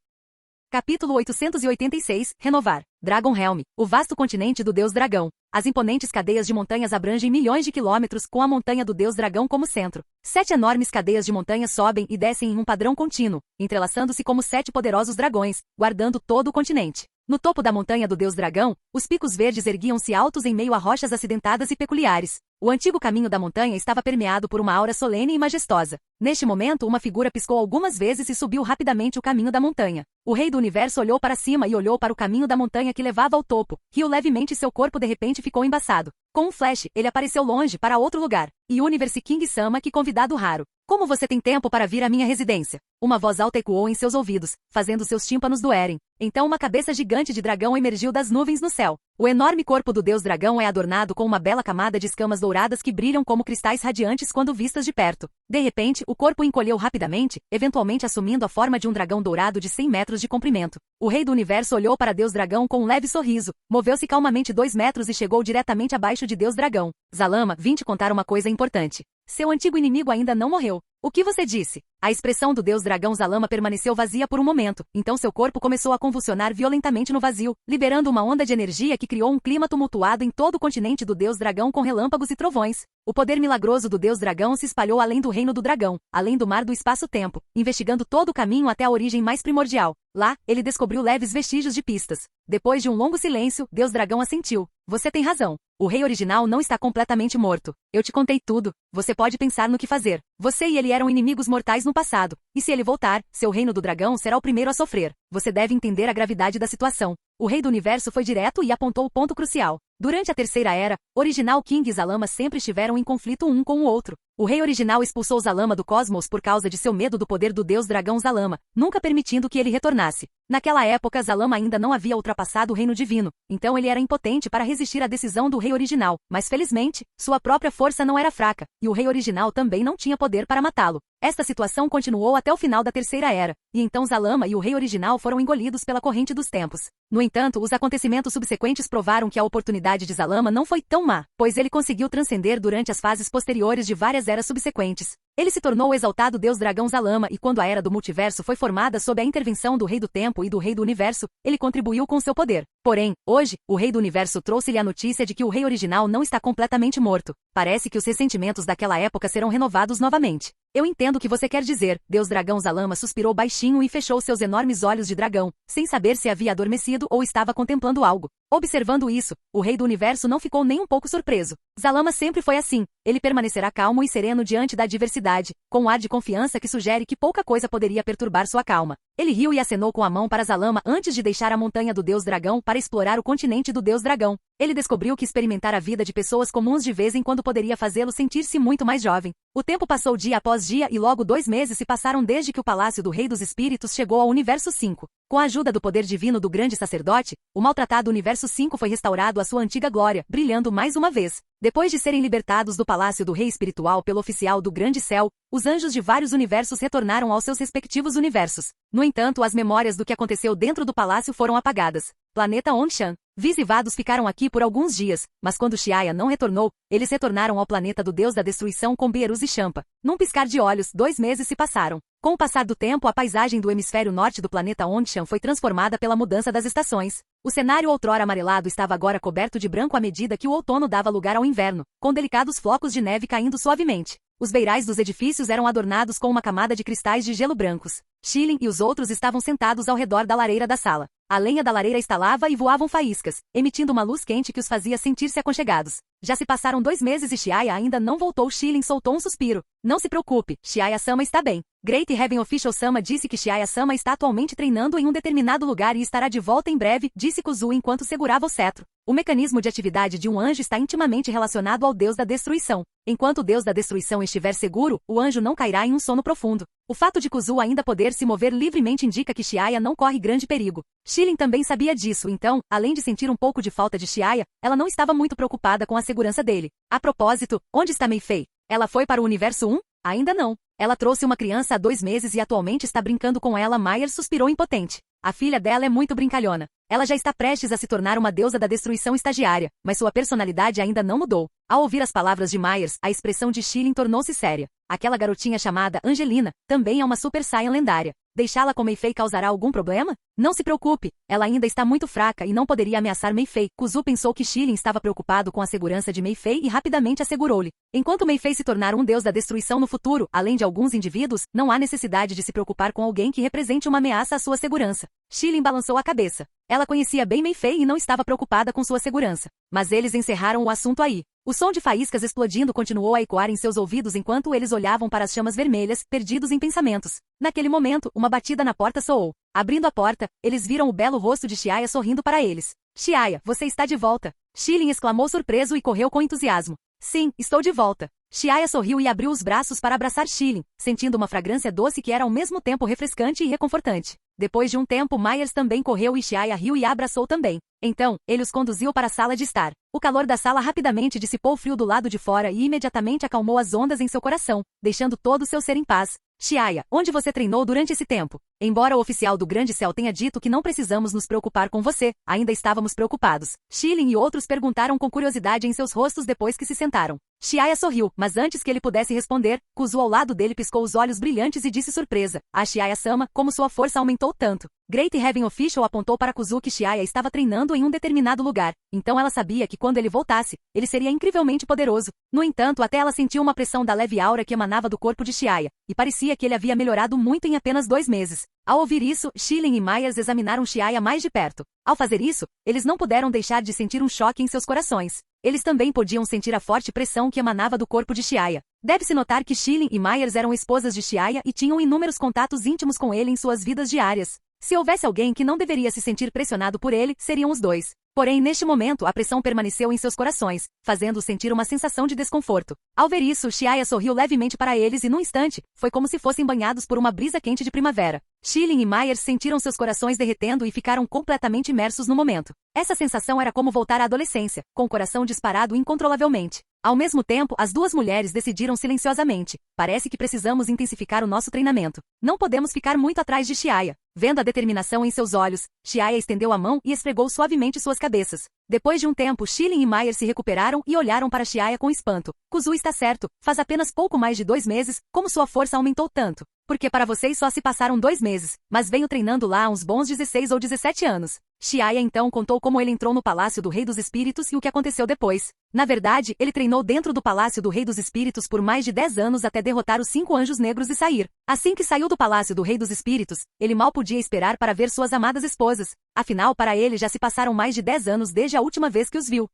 Capítulo 886, Renovar. Dragon Helm, o vasto continente do Deus Dragão. As imponentes cadeias de montanhas abrangem milhões de quilômetros, com a montanha do Deus Dragão como centro. 7 enormes cadeias de montanhas sobem e descem em um padrão contínuo, entrelaçando-se como 7 poderosos dragões, guardando todo o continente. No topo da montanha do Deus Dragão, os picos verdes erguiam-se altos em meio a rochas acidentadas e peculiares. O antigo caminho da montanha estava permeado por uma aura solene e majestosa. Neste momento, uma figura piscou algumas vezes e subiu rapidamente o caminho da montanha. O Rei do Universo olhou para cima e olhou para o caminho da montanha que levava ao topo. Riu levemente e seu corpo de repente ficou embaçado. Com um flash, ele apareceu longe para outro lugar. E Universe King-sama, que convidado raro. Como você tem tempo para vir à minha residência? Uma voz alta ecoou em seus ouvidos, fazendo seus tímpanos doerem. Então uma cabeça gigante de dragão emergiu das nuvens no céu. O enorme corpo do Deus Dragão é adornado com uma bela camada de escamas douradas que brilham como cristais radiantes quando vistas de perto. De repente, o corpo encolheu rapidamente, eventualmente assumindo a forma de um dragão dourado de 100 metros de comprimento. O Rei do Universo olhou para Deus Dragão com um leve sorriso, moveu-se calmamente 2 metros e chegou diretamente abaixo de Deus Dragão. Zalama, vim te contar uma coisa importante. Seu antigo inimigo ainda não morreu. O que você disse? A expressão do Deus Dragão Zalama permaneceu vazia por um momento, então seu corpo começou a convulsionar violentamente no vazio, liberando uma onda de energia que criou um clima tumultuado em todo o continente do Deus Dragão com relâmpagos e trovões. O poder milagroso do Deus Dragão se espalhou além do reino do dragão, além do mar do espaço-tempo, investigando todo o caminho até a origem mais primordial. Lá, ele descobriu leves vestígios de pistas. Depois de um longo silêncio, Deus Dragão assentiu. Você tem razão. O rei original não está completamente morto. Eu te contei tudo. Você pode pensar no que fazer. Você e ele eram inimigos mortais no passado. E se ele voltar, seu reino do dragão será o primeiro a sofrer. Você deve entender a gravidade da situação. O rei do universo foi direto e apontou o ponto crucial. Durante a Terceira Era, Original King e Zalama sempre estiveram em conflito um com o outro. O rei original expulsou Zalama do cosmos por causa de seu medo do poder do deus dragão Zalama, nunca permitindo que ele retornasse. Naquela época, Zalama ainda não havia ultrapassado o reino divino, então ele era impotente para resistir à decisão do rei original, mas felizmente, sua própria força não era fraca, e o rei original também não tinha poder para matá-lo. Esta situação continuou até o final da Terceira Era, e então Zalama e o rei original foram engolidos pela corrente dos tempos. No entanto, os acontecimentos subsequentes provaram que a oportunidade de Zalama não foi tão má, pois ele conseguiu transcender durante as fases posteriores de várias eras subsequentes. Ele se tornou o exaltado deus dragão Zalama e quando a Era do Multiverso foi formada sob a intervenção do Rei do Tempo e do Rei do Universo, ele contribuiu com seu poder. Porém, hoje, o Rei do Universo trouxe-lhe a notícia de que o rei original não está completamente morto. Parece que os ressentimentos daquela época serão renovados novamente. Eu entendo o que você quer dizer. Deus dragão Zalama suspirou baixinho e fechou seus enormes olhos de dragão, sem saber se havia adormecido ou estava contemplando algo. Observando isso, o Rei do Universo não ficou nem um pouco surpreso. Zalama sempre foi assim. Ele permanecerá calmo e sereno diante da adversidade, com um ar de confiança que sugere que pouca coisa poderia perturbar sua calma. Ele riu e acenou com a mão para Zalama antes de deixar a montanha do Deus Dragão para explorar o continente do Deus Dragão. Ele descobriu que experimentar a vida de pessoas comuns de vez em quando poderia fazê-lo sentir-se muito mais jovem. O tempo passou dia após dia e logo 2 meses se passaram desde que o Palácio do Rei dos Espíritos chegou ao Universo 5. Com a ajuda do poder divino do grande sacerdote, o maltratado Universo 5 foi restaurado à sua antiga glória, brilhando mais uma vez. Depois de serem libertados do Palácio do Rei Espiritual pelo oficial do Grande Céu, os anjos de vários universos retornaram aos seus respectivos universos. No entanto, as memórias do que aconteceu dentro do palácio foram apagadas. Planeta Ongshan. Viz e Vados ficaram aqui por alguns dias, mas quando Xiaya não retornou, eles retornaram ao planeta do Deus da Destruição com Beerus e Champa. Num piscar de olhos, 2 meses se passaram. Com o passar do tempo, a paisagem do hemisfério norte do planeta Ongshan foi transformada pela mudança das estações. O cenário outrora amarelado estava agora coberto de branco à medida que o outono dava lugar ao inverno, com delicados flocos de neve caindo suavemente. Os beirais dos edifícios eram adornados com uma camada de cristais de gelo brancos. Shilin e os outros estavam sentados ao redor da lareira da sala. A lenha da lareira estalava e voavam faíscas, emitindo uma luz quente que os fazia sentir-se aconchegados. Já se passaram 2 meses e Chiaya ainda não voltou. Shilin soltou um suspiro. Não se preocupe, Chiaya-sama está bem. Great Heaven Official-sama disse que Chiaya-sama está atualmente treinando em um determinado lugar e estará de volta em breve, disse Kuzu enquanto segurava o cetro. O mecanismo de atividade de um anjo está intimamente relacionado ao deus da destruição. Enquanto o deus da destruição estiver seguro, o anjo não cairá em um sono profundo. O fato de Kuzu ainda poder se mover livremente indica que Chiaya não corre grande perigo. Shilin também sabia disso, então, além de sentir um pouco de falta de Chiaya, ela não estava muito preocupada com a segurança dele. A propósito, onde está Mei Fei? Ela foi para o universo 1? Ainda não. Ela trouxe uma criança há 2 meses e atualmente está brincando com ela. Myers suspirou impotente. A filha dela é muito brincalhona. Ela já está prestes a se tornar uma deusa da destruição estagiária, mas sua personalidade ainda não mudou. Ao ouvir as palavras de Myers, a expressão de Shilin tornou-se séria. Aquela garotinha chamada Angelina também é uma Super Saiyan lendária. Deixá-la com Mei Fei causará algum problema? Não se preocupe, ela ainda está muito fraca e não poderia ameaçar Mei Fei. Kuzu pensou que Shilin estava preocupado com a segurança de Mei Fei e rapidamente assegurou-lhe. Enquanto Mei Fei se tornar um deus da destruição no futuro, além de alguns indivíduos, não há necessidade de se preocupar com alguém que represente uma ameaça à sua segurança. Shilin balançou a cabeça. Ela conhecia bem Mei Fei e não estava preocupada com sua segurança. Mas eles encerraram o assunto aí. O som de faíscas explodindo continuou a ecoar em seus ouvidos enquanto eles olhavam para as chamas vermelhas, perdidos em pensamentos. Naquele momento, uma batida na porta soou. Abrindo a porta, eles viram o belo rosto de Chiaya sorrindo para eles. Chiaya, você está de volta. Shilin exclamou surpreso e correu com entusiasmo. Sim, estou de volta. Chiaya sorriu e abriu os braços para abraçar Shilin, sentindo uma fragrância doce que era ao mesmo tempo refrescante e reconfortante. Depois de um tempo, Myers também correu e Chiaya riu e a abraçou também. Então, ele os conduziu para a sala de estar. O calor da sala rapidamente dissipou o frio do lado de fora e imediatamente acalmou as ondas em seu coração, deixando todo o seu ser em paz. Chiaya, onde você treinou durante esse tempo? Embora o oficial do Grande Céu tenha dito que não precisamos nos preocupar com você, ainda estávamos preocupados. Shilin e outros perguntaram com curiosidade em seus rostos depois que se sentaram. Chiaya sorriu, mas antes que ele pudesse responder, Kuzu ao lado dele piscou os olhos brilhantes e disse surpresa. A Chiaya-sama, como sua força aumentou tanto. Great Heaven Official apontou para Kuzu que Chiaya estava treinando em um determinado lugar, então ela sabia que quando ele voltasse, ele seria incrivelmente poderoso. No entanto, até ela sentiu uma pressão da leve aura que emanava do corpo de Chiaya, e parecia que ele havia melhorado muito em apenas 2 meses. Ao ouvir isso, Shilin e Myers examinaram Chiaya mais de perto. Ao fazer isso, eles não puderam deixar de sentir um choque em seus corações. Eles também podiam sentir a forte pressão que emanava do corpo de Chiaya. Deve-se notar que Shilin e Myers eram esposas de Chiaya e tinham inúmeros contatos íntimos com ele em suas vidas diárias. Se houvesse alguém que não deveria se sentir pressionado por ele, seriam os dois. Porém, neste momento, a pressão permaneceu em seus corações, fazendo-os sentir uma sensação de desconforto. Ao ver isso, Chiaya sorriu levemente para eles e, num instante, foi como se fossem banhados por uma brisa quente de primavera. Shilin e Myers sentiram seus corações derretendo e ficaram completamente imersos no momento. Essa sensação era como voltar à adolescência, com o coração disparado incontrolavelmente. Ao mesmo tempo, as duas mulheres decidiram silenciosamente. Parece que precisamos intensificar o nosso treinamento. Não podemos ficar muito atrás de Chiaya. Vendo a determinação em seus olhos, Chiaya estendeu a mão e esfregou suavemente suas cabeças. Depois de um tempo, Shilin e Myers se recuperaram e olharam para Chiaya com espanto. Kuzu está certo, faz apenas pouco mais de 2 meses, como sua força aumentou tanto. Porque para vocês só se passaram 2 meses, mas venho treinando lá há uns bons 16 ou 17 anos. Chiaya então contou como ele entrou no Palácio do Rei dos Espíritos e o que aconteceu depois. Na verdade, ele treinou dentro do Palácio do Rei dos Espíritos por mais de 10 anos até derrotar os 5 anjos negros e sair. Assim que saiu do Palácio do Rei dos Espíritos, ele mal podia esperar para ver suas amadas esposas. Afinal, para ele já se passaram mais de 10 anos desde a última vez que os viu.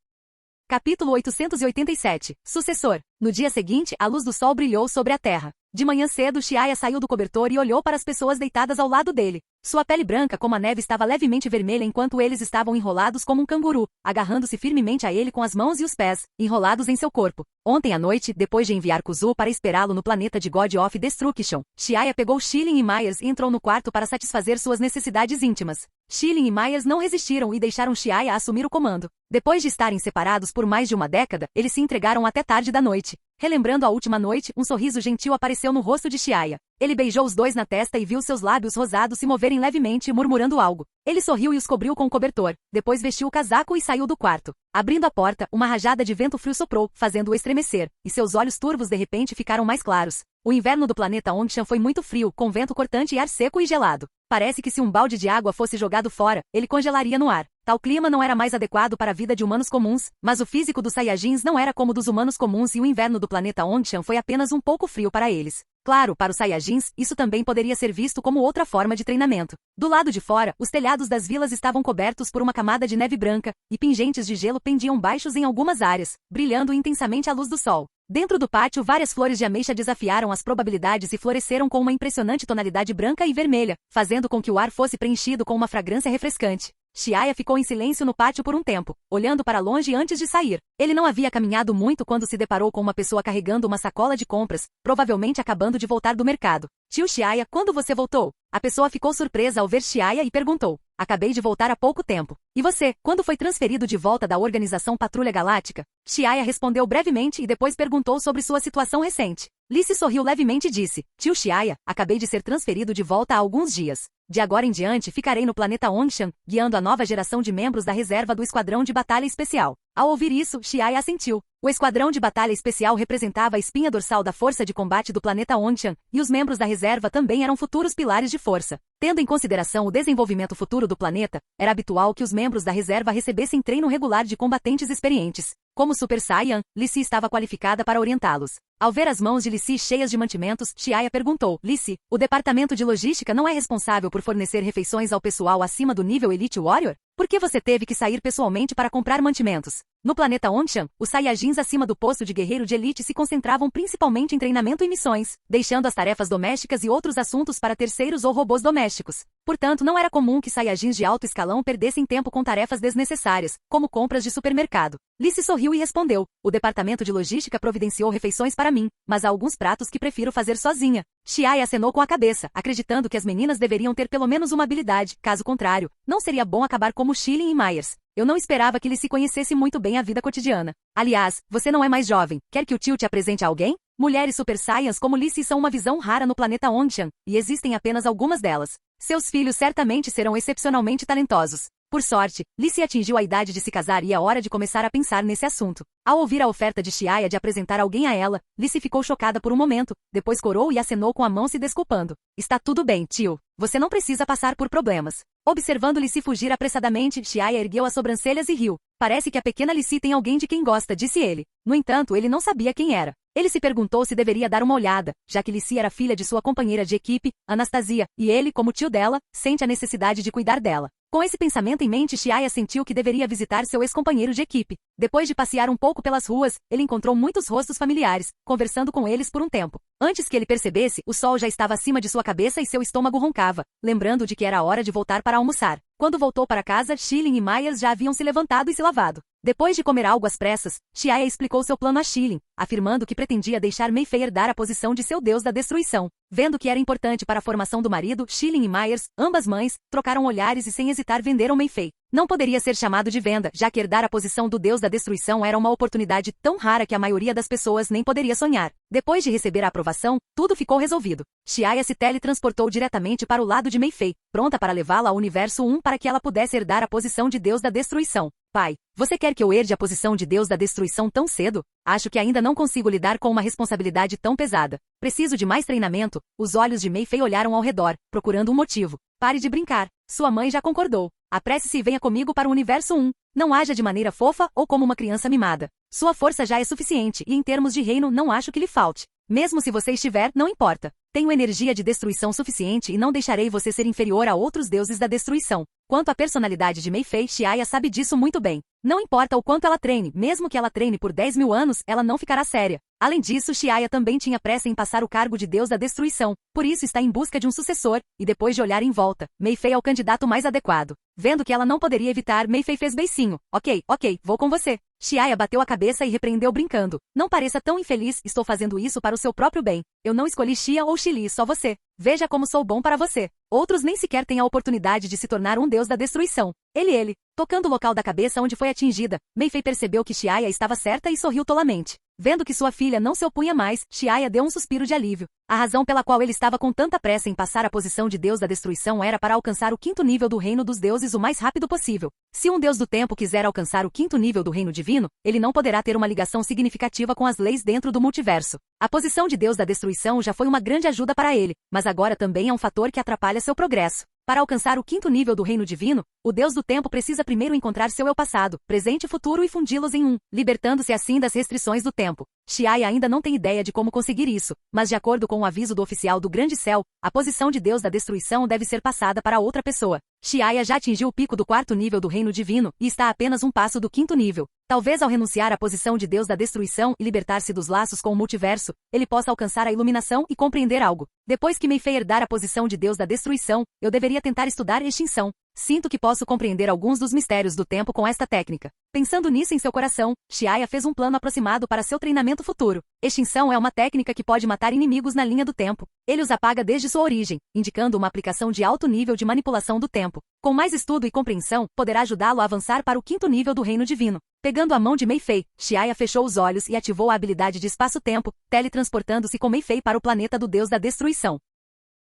Capítulo 887. Sucessor. No dia seguinte, a luz do sol brilhou sobre a terra. De manhã cedo, Chiaya saiu do cobertor e olhou para as pessoas deitadas ao lado dele. Sua pele branca como a neve estava levemente vermelha enquanto eles estavam enrolados como um canguru, agarrando-se firmemente a ele com as mãos e os pés, enrolados em seu corpo. Ontem à noite, depois de enviar Kuzu para esperá-lo no planeta de God of Destruction, Chiaya pegou Shilin e Myers e entrou no quarto para satisfazer suas necessidades íntimas. Shilin e Myers não resistiram e deixaram Chiaya assumir o comando. Depois de estarem separados por mais de uma década, eles se entregaram até tarde da noite. Relembrando a última noite, um sorriso gentil apareceu no rosto de Chiaya. Ele beijou os dois na testa e viu seus lábios rosados se moverem levemente, murmurando algo. Ele sorriu e os cobriu com o cobertor. Depois vestiu o casaco e saiu do quarto. Abrindo a porta, uma rajada de vento frio soprou, fazendo-o estremecer, e seus olhos turvos de repente ficaram mais claros. O inverno do planeta Ongshan foi muito frio, com vento cortante e ar seco e gelado. Parece que se um balde de água fosse jogado fora, ele congelaria no ar. Tal clima não era mais adequado para a vida de humanos comuns, mas o físico dos Saiyajins não era como o dos humanos comuns e o inverno do planeta Onchan foi apenas um pouco frio para eles. Claro, para os Saiyajins, isso também poderia ser visto como outra forma de treinamento. Do lado de fora, os telhados das vilas estavam cobertos por uma camada de neve branca, e pingentes de gelo pendiam baixos em algumas áreas, brilhando intensamente à luz do sol. Dentro do pátio, várias flores de ameixa desafiaram as probabilidades e floresceram com uma impressionante tonalidade branca e vermelha, fazendo com que o ar fosse preenchido com uma fragrância refrescante. Chiaya ficou em silêncio no pátio por um tempo, olhando para longe antes de sair. Ele não havia caminhado muito quando se deparou com uma pessoa carregando uma sacola de compras, provavelmente acabando de voltar do mercado. Tio Chiaya, quando você voltou? A pessoa ficou surpresa ao ver Chiaya e perguntou. Acabei de voltar há pouco tempo. E você, quando foi transferido de volta da organização Patrulha Galáctica? Chiaya respondeu brevemente e depois perguntou sobre sua situação recente. Lissy sorriu levemente e disse, Tio Chiaya, acabei de ser transferido de volta há alguns dias. De agora em diante ficarei no planeta Onchan, guiando a nova geração de membros da reserva do Esquadrão de Batalha Especial. Ao ouvir isso, Chiaya assentiu. O Esquadrão de Batalha Especial representava a espinha dorsal da força de combate do planeta Onchan, e os membros da reserva também eram futuros pilares de força. Tendo em consideração o desenvolvimento futuro do planeta, era habitual que os membros da reserva recebessem treino regular de combatentes experientes. Como Super Saiyan, Lissy estava qualificada para orientá-los. Ao ver as mãos de Lissy cheias de mantimentos, Chiaya perguntou, Lissy, o departamento de logística não é responsável por fornecer refeições ao pessoal acima do nível Elite Warrior? Por que você teve que sair pessoalmente para comprar mantimentos? No planeta Onchan, os Saiyajins acima do posto de guerreiro de elite se concentravam principalmente em treinamento e missões, deixando as tarefas domésticas e outros assuntos para terceiros ou robôs domésticos. Portanto, não era comum que Saiyajins de alto escalão perdessem tempo com tarefas desnecessárias, como compras de supermercado. Lissy sorriu e respondeu, o departamento de logística providenciou refeições para mim, mas há alguns pratos que prefiro fazer sozinha. Chiaya acenou com a cabeça, acreditando que as meninas deveriam ter pelo menos uma habilidade, caso contrário, não seria bom acabar como Schilling e Myers. Eu não esperava que Lissy conhecesse muito bem a vida cotidiana. Aliás, você não é mais jovem, quer que o tio te apresente a alguém? Mulheres Super Saiyans como Lissy são uma visão rara no planeta Onchan, e existem apenas algumas delas. Seus filhos certamente serão excepcionalmente talentosos. Por sorte, Lissy atingiu a idade de se casar e é hora de começar a pensar nesse assunto. Ao ouvir a oferta de Chiaya de apresentar alguém a ela, Lissy ficou chocada por um momento, depois corou e acenou com a mão se desculpando. Está tudo bem, tio. Você não precisa passar por problemas. Observando Lissy fugir apressadamente, Chiaya ergueu as sobrancelhas e riu. Parece que a pequena Lissy tem alguém de quem gosta, disse ele. No entanto, ele não sabia quem era. Ele se perguntou se deveria dar uma olhada, já que Lissy era filha de sua companheira de equipe, Anastasia, e ele, como tio dela, sente a necessidade de cuidar dela. Com esse pensamento em mente, Chiaya sentiu que deveria visitar seu ex-companheiro de equipe. Depois de passear um pouco pelas ruas, ele encontrou muitos rostos familiares, conversando com eles por um tempo. Antes que ele percebesse, o sol já estava acima de sua cabeça e seu estômago roncava, lembrando de que era hora de voltar para almoçar. Quando voltou para casa, Schilling e Myers já haviam se levantado e se lavado. Depois de comer algo às pressas, Chiaya explicou seu plano a Schilling, afirmando que pretendia deixar Mei Fei herdar a posição de seu deus da destruição. Vendo que era importante para a formação do marido, Schilling e Myers, ambas mães, trocaram olhares e sem hesitar venderam Mei Fei. Não poderia ser chamado de venda, já que herdar a posição do deus da destruição era uma oportunidade tão rara que a maioria das pessoas nem poderia sonhar. Depois de receber a aprovação, tudo ficou resolvido. Chiaya se teletransportou diretamente para o lado de Mei Fei, pronta para levá-la ao universo 1 para que ela pudesse herdar a posição de deus da destruição. Pai, você quer que eu herde a posição de deus da destruição tão cedo? Acho que ainda não consigo lidar com uma responsabilidade tão pesada. Preciso de mais treinamento. Os olhos de Mei Fei olharam ao redor, procurando um motivo. Pare de brincar. Sua mãe já concordou. Apresse-se e venha comigo para o universo 1. Não haja de maneira fofa ou como uma criança mimada. Sua força já é suficiente e em termos de reino não acho que lhe falte. Mesmo se você estiver, não importa. Tenho energia de destruição suficiente e não deixarei você ser inferior a outros deuses da destruição. Quanto à personalidade de Mei Fei, Chiaya sabe disso muito bem. Não importa o quanto ela treine, mesmo que ela treine por 10.000 anos, ela não ficará séria. Além disso, Chiaya também tinha pressa em passar o cargo de deus da destruição, por isso está em busca de um sucessor, e depois de olhar em volta, Mei Fei é o candidato mais adequado. Vendo que ela não poderia evitar, Mei Fei fez beicinho. Ok, vou com você. Chiaya bateu a cabeça e repreendeu brincando. Não pareça tão infeliz, estou fazendo isso para o seu próprio bem. Eu não escolhi Xia ou Xili, só você. Veja como sou bom para você. Outros nem sequer têm a oportunidade de se tornar um deus da destruição. Ele. Tocando o local da cabeça onde foi atingida, Mei Fei percebeu que Chiaya estava certa e sorriu tolamente. Vendo que sua filha não se opunha mais, Chiaya deu um suspiro de alívio. A razão pela qual ele estava com tanta pressa em passar a posição de deus da destruição era para alcançar o 5º nível do reino dos deuses o mais rápido possível. Se um deus do tempo quiser alcançar o 5º nível do reino divino, ele não poderá ter uma ligação significativa com as leis dentro do multiverso. A posição de deus da destruição já foi uma grande ajuda para ele, mas agora também é um fator que atrapalha seu progresso. Para alcançar o quinto nível do reino divino, o Deus do tempo precisa primeiro encontrar seu eu passado, presente e futuro e fundi-los em um, libertando-se assim das restrições do tempo. Xiaya ainda não tem ideia de como conseguir isso, mas de acordo com o aviso do oficial do Grande Céu, a posição de Deus da destruição deve ser passada para outra pessoa. Xiaya já atingiu o pico do quarto nível do reino divino e está a apenas um passo do quinto nível. Talvez ao renunciar à posição de Deus da destruição e libertar-se dos laços com o multiverso, ele possa alcançar a iluminação e compreender algo. Depois que Mei Fei herdar a posição de Deus da destruição, eu deveria tentar estudar extinção. Sinto que posso compreender alguns dos mistérios do tempo com esta técnica. Pensando nisso em seu coração, Xiaya fez um plano aproximado para seu treinamento futuro. Extinção é uma técnica que pode matar inimigos na linha do tempo. Ele os apaga desde sua origem, indicando uma aplicação de alto nível de manipulação do tempo. Com mais estudo e compreensão, poderá ajudá-lo a avançar para o quinto nível do reino divino. Pegando a mão de Mei Fei, Xiaya fechou os olhos e ativou a habilidade de espaço-tempo, teletransportando-se com Mei Fei para o planeta do Deus da Destruição.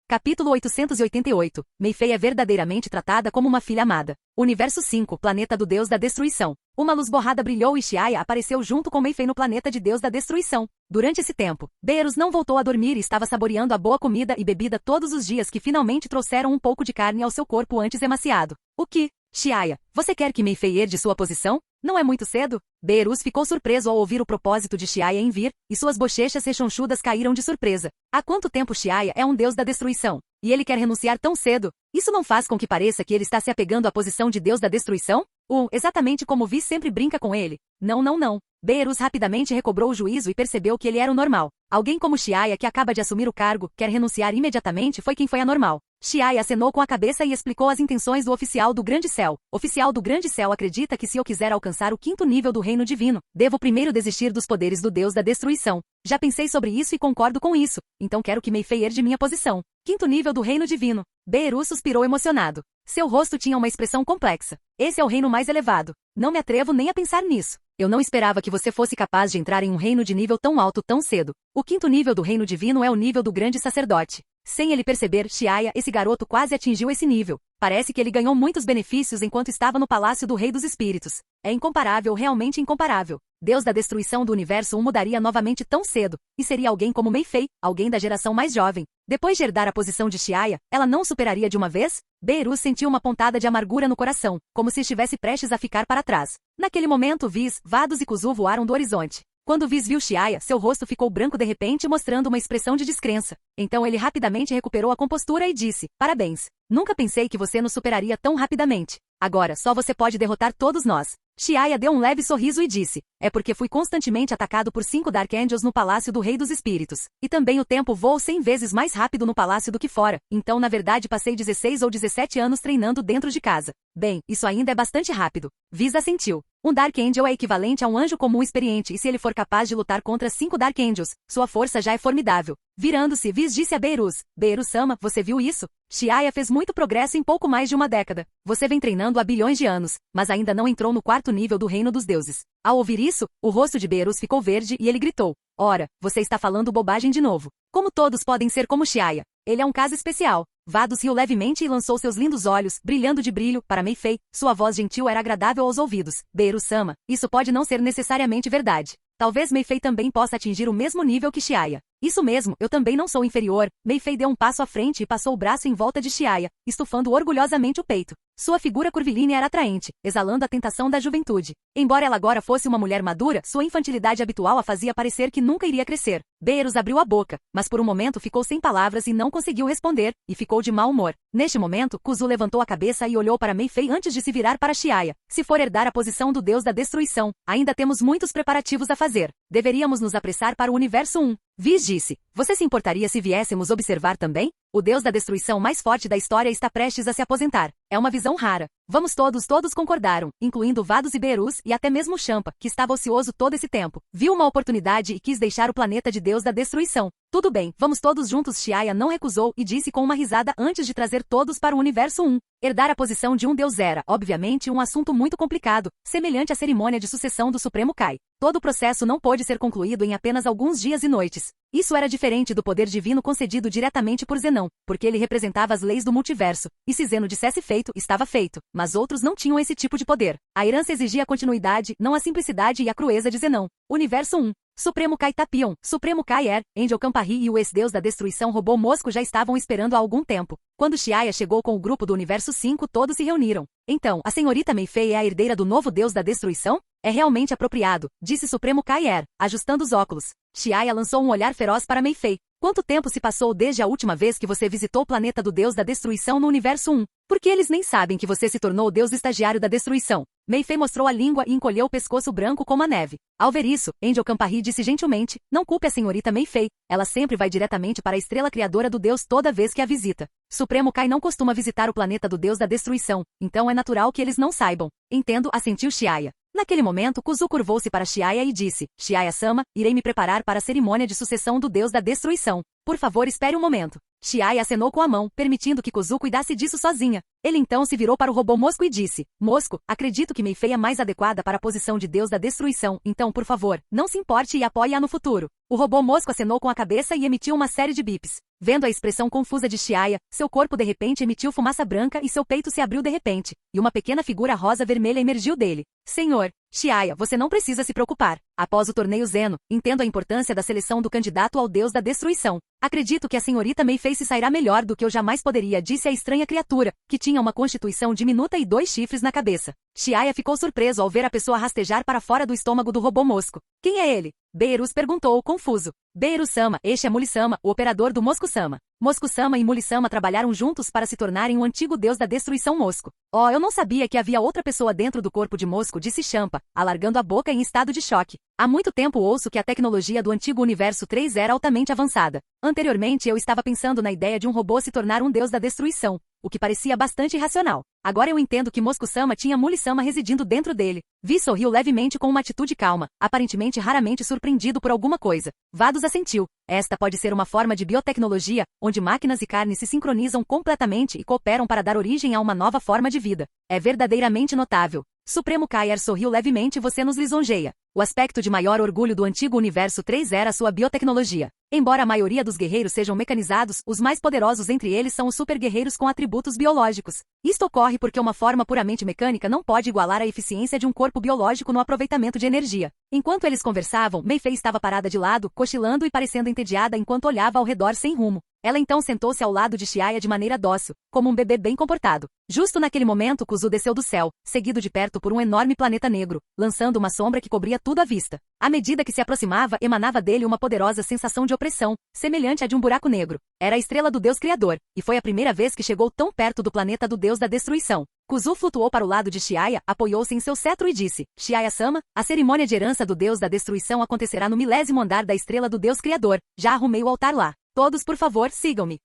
Capítulo 888. Mei Fei é verdadeiramente tratada como uma filha amada. Universo 5, Planeta do Deus da Destruição. Uma luz borrada brilhou e Xiaya apareceu junto com Mei Fei no planeta de Deus da Destruição. Durante esse tempo, Beerus não voltou a dormir e estava saboreando a boa comida e bebida todos os dias que finalmente trouxeram um pouco de carne ao seu corpo antes emaciado. O que? Xiaya, você quer que Mei Fei herde sua posição? Não é muito cedo? Beerus ficou surpreso ao ouvir o propósito de Xiaya em vir, e suas bochechas rechonchudas caíram de surpresa. Há quanto tempo Xiaya é um deus da destruição? E ele quer renunciar tão cedo? Isso não faz com que pareça que ele está se apegando à posição de deus da destruição? Exatamente como Vi sempre brinca com ele. Não. Beerus rapidamente recobrou o juízo e percebeu que ele era o normal. Alguém como Xiaya, que acaba de assumir o cargo, quer renunciar imediatamente, foi quem foi anormal. Xiaya acenou com a cabeça e explicou as intenções do oficial do Grande Céu. Oficial do Grande Céu acredita que se eu quiser alcançar o quinto nível do reino divino, devo primeiro desistir dos poderes do Deus da destruição. Já pensei sobre isso e concordo com isso, então quero que Mei Fei herde minha posição. Quinto nível do reino divino. Beerus suspirou emocionado. Seu rosto tinha uma expressão complexa. Esse é o reino mais elevado. Não me atrevo nem a pensar nisso. Eu não esperava que você fosse capaz de entrar em um reino de nível tão alto tão cedo. O quinto nível do reino divino é o nível do grande sacerdote. Sem ele perceber, Xiaya, esse garoto quase atingiu esse nível. Parece que ele ganhou muitos benefícios enquanto estava no palácio do Rei dos Espíritos. É incomparável, realmente incomparável. Deus da destruição do universo o mudaria novamente tão cedo, e seria alguém como Mei Fei, alguém da geração mais jovem. Depois de herdar a posição de Xiaya, ela não superaria de uma vez? Beerus sentiu uma pontada de amargura no coração, como se estivesse prestes a ficar para trás. Naquele momento Viz, Vados e Kuzu voaram do horizonte. Quando Viz viu Xiaya, seu rosto ficou branco de repente, mostrando uma expressão de descrença. Então ele rapidamente recuperou a compostura e disse: "Parabéns. Nunca pensei que você nos superaria tão rapidamente. Agora, só você pode derrotar todos nós." Xiaya deu um leve sorriso e disse: "É porque fui constantemente atacado por 5 Dark Angels no Palácio do Rei dos Espíritos. E também o tempo voou 100 vezes mais rápido no palácio do que fora, então na verdade passei 16 ou 17 anos treinando dentro de casa. Bem, isso ainda é bastante rápido." Viz assentiu. Um Dark Angel é equivalente a um anjo comum experiente e se ele for capaz de lutar contra 5 Dark Angels, sua força já é formidável. Virando-se, Viz disse a Beerus: "Beerus-sama, você viu isso? Xiaya fez muito progresso em pouco mais de uma década. Você vem treinando há bilhões de anos, mas ainda não entrou no quarto nível do reino dos deuses." Ao ouvir isso, o rosto de Beerus ficou verde e ele gritou: "Ora, você está falando bobagem de novo. Como todos podem ser como Xiaya? Ele é um caso especial." Vados riu levemente e lançou seus lindos olhos, brilhando de brilho, para Mei Fei. Sua voz gentil era agradável aos ouvidos. "Beerus-sama, isso pode não ser necessariamente verdade. Talvez Mei Fei também possa atingir o mesmo nível que Xiaya." "Isso mesmo, eu também não sou inferior." Mei Fei deu um passo à frente e passou o braço em volta de Xiaya, estufando orgulhosamente o peito. Sua figura curvilínea era atraente, exalando a tentação da juventude. Embora ela agora fosse uma mulher madura, sua infantilidade habitual a fazia parecer que nunca iria crescer. Beerus abriu a boca, mas por um momento ficou sem palavras e não conseguiu responder, e ficou de mau humor. Neste momento, Kuzu levantou a cabeça e olhou para Mei Fei antes de se virar para Xiaya. "Se for herdar a posição do Deus da destruição, ainda temos muitos preparativos a fazer. Deveríamos nos apressar para o Universo 1. Viz disse: "Você se importaria se viéssemos observar também? O Deus da destruição mais forte da história está prestes a se aposentar. É uma visão rara." Vamos todos concordaram, incluindo Vados e Beerus e até mesmo Champa, que estava ocioso todo esse tempo. Viu uma oportunidade e quis deixar o planeta de Deus da destruição. "Tudo bem, vamos todos juntos." Xiaya não recusou e disse com uma risada antes de trazer todos para o Universo 1. Herdar a posição de um deus era, obviamente, um assunto muito complicado, semelhante à cerimônia de sucessão do Supremo Kai. Todo o processo não pôde ser concluído em apenas alguns dias e noites. Isso era diferente do poder divino concedido diretamente por Zenon, porque ele representava as leis do multiverso, e se Zeno dissesse feito, estava feito, mas outros não tinham esse tipo de poder. A herança exigia a continuidade, não a simplicidade e a crueza de Zenon. Universo 1. Supremo Kai Tapion, Supremo Kai Er, Angel Campari e o ex-deus da destruição robô Mosco já estavam esperando há algum tempo. Quando Xiaya chegou com o grupo do Universo 5, todos se reuniram. Então, a senhorita Meifei é a herdeira do novo deus da destruição? É realmente apropriado, disse Supremo Kai Er, ajustando os óculos. Xiaya lançou um olhar feroz para Meifei. Quanto tempo se passou desde a última vez que você visitou o planeta do deus da destruição no Universo 1? Porque eles nem sabem que você se tornou o deus estagiário da destruição. Meifei mostrou a língua e encolheu o pescoço branco como a neve. Ao ver isso, Angel Campari disse gentilmente, não culpe a senhorita Meifei, ela sempre vai diretamente para a estrela criadora do deus toda vez que a visita. Supremo Kai não costuma visitar o planeta do deus da destruição, então é natural que eles não saibam. Entendo, assentiu Xiaya. Naquele momento, Kuzu curvou-se para Xiaya e disse, Xiaya-sama, irei me preparar para a cerimônia de sucessão do deus da destruição. Por favor, espere um momento. Xiaya acenou com a mão, permitindo que Kuzu cuidasse disso sozinha. Ele então se virou para o robô Mosco e disse, Mosco, acredito que Meifei é mais adequada para a posição de deus da destruição, então por favor, não se importe e apoie-a no futuro. O robô Mosco acenou com a cabeça e emitiu uma série de bips. Vendo a expressão confusa de Xiaya, seu corpo de repente emitiu fumaça branca e seu peito se abriu de repente, e uma pequena figura rosa-vermelha emergiu dele. Senhor, Xiaya, você não precisa se preocupar. Após o torneio Zeno, entendo a importância da seleção do candidato ao deus da destruição. Acredito que a senhorita Meifei se sairá melhor do que eu jamais poderia, disse a estranha criatura, que tinha uma constituição diminuta e 2 chifres na cabeça. Xiaya ficou surpreso ao ver a pessoa rastejar para fora do estômago do robô Mosco. Quem é ele? Beerus perguntou, confuso. Beerus-sama, este é Muli-sama, o operador do Mosco-sama. Mosco-sama e Muli-sama trabalharam juntos para se tornarem o antigo deus da destruição Mosco. Oh, eu não sabia que havia outra pessoa dentro do corpo de Mosco, disse Champa, alargando a boca em estado de choque. Há muito tempo ouço que a tecnologia do antigo Universo 3 era altamente avançada. Anteriormente eu estava pensando na ideia de um robô se tornar um deus da destruição, o que parecia bastante irracional. Agora eu entendo que Mosco-sama tinha Muli-sama residindo dentro dele. Vi sorriu levemente com uma atitude calma, aparentemente raramente surpreendido por alguma coisa. Vados assentiu. Esta pode ser uma forma de biotecnologia, onde máquinas e carne se sincronizam completamente e cooperam para dar origem a uma nova forma de vida. É verdadeiramente notável. Supremo Kaier sorriu levemente, você nos lisonjeia. O aspecto de maior orgulho do antigo Universo 3 era sua biotecnologia. Embora a maioria dos guerreiros sejam mecanizados, os mais poderosos entre eles são os super-guerreiros com atributos biológicos. Isto ocorre porque uma forma puramente mecânica não pode igualar a eficiência de um corpo biológico no aproveitamento de energia. Enquanto eles conversavam, Meifei estava parada de lado, cochilando e parecendo entediada enquanto olhava ao redor sem rumo. Ela então sentou-se ao lado de Xiaya de maneira dócil, como um bebê bem comportado. Justo naquele momento, Kuzu desceu do céu, seguido de perto por um enorme planeta negro, lançando uma sombra que cobria tudo à vista. À medida que se aproximava, emanava dele uma poderosa sensação de opressão, semelhante à de um buraco negro. Era a estrela do Deus Criador, e foi a primeira vez que chegou tão perto do planeta do Deus da Destruição. Kuzu flutuou para o lado de Xiaya, apoiou-se em seu cetro e disse, Xiaya-sama, a cerimônia de herança do Deus da Destruição acontecerá no 1000º andar da estrela do Deus Criador. Já arrumei o altar lá. Todos, por favor, sigam-me.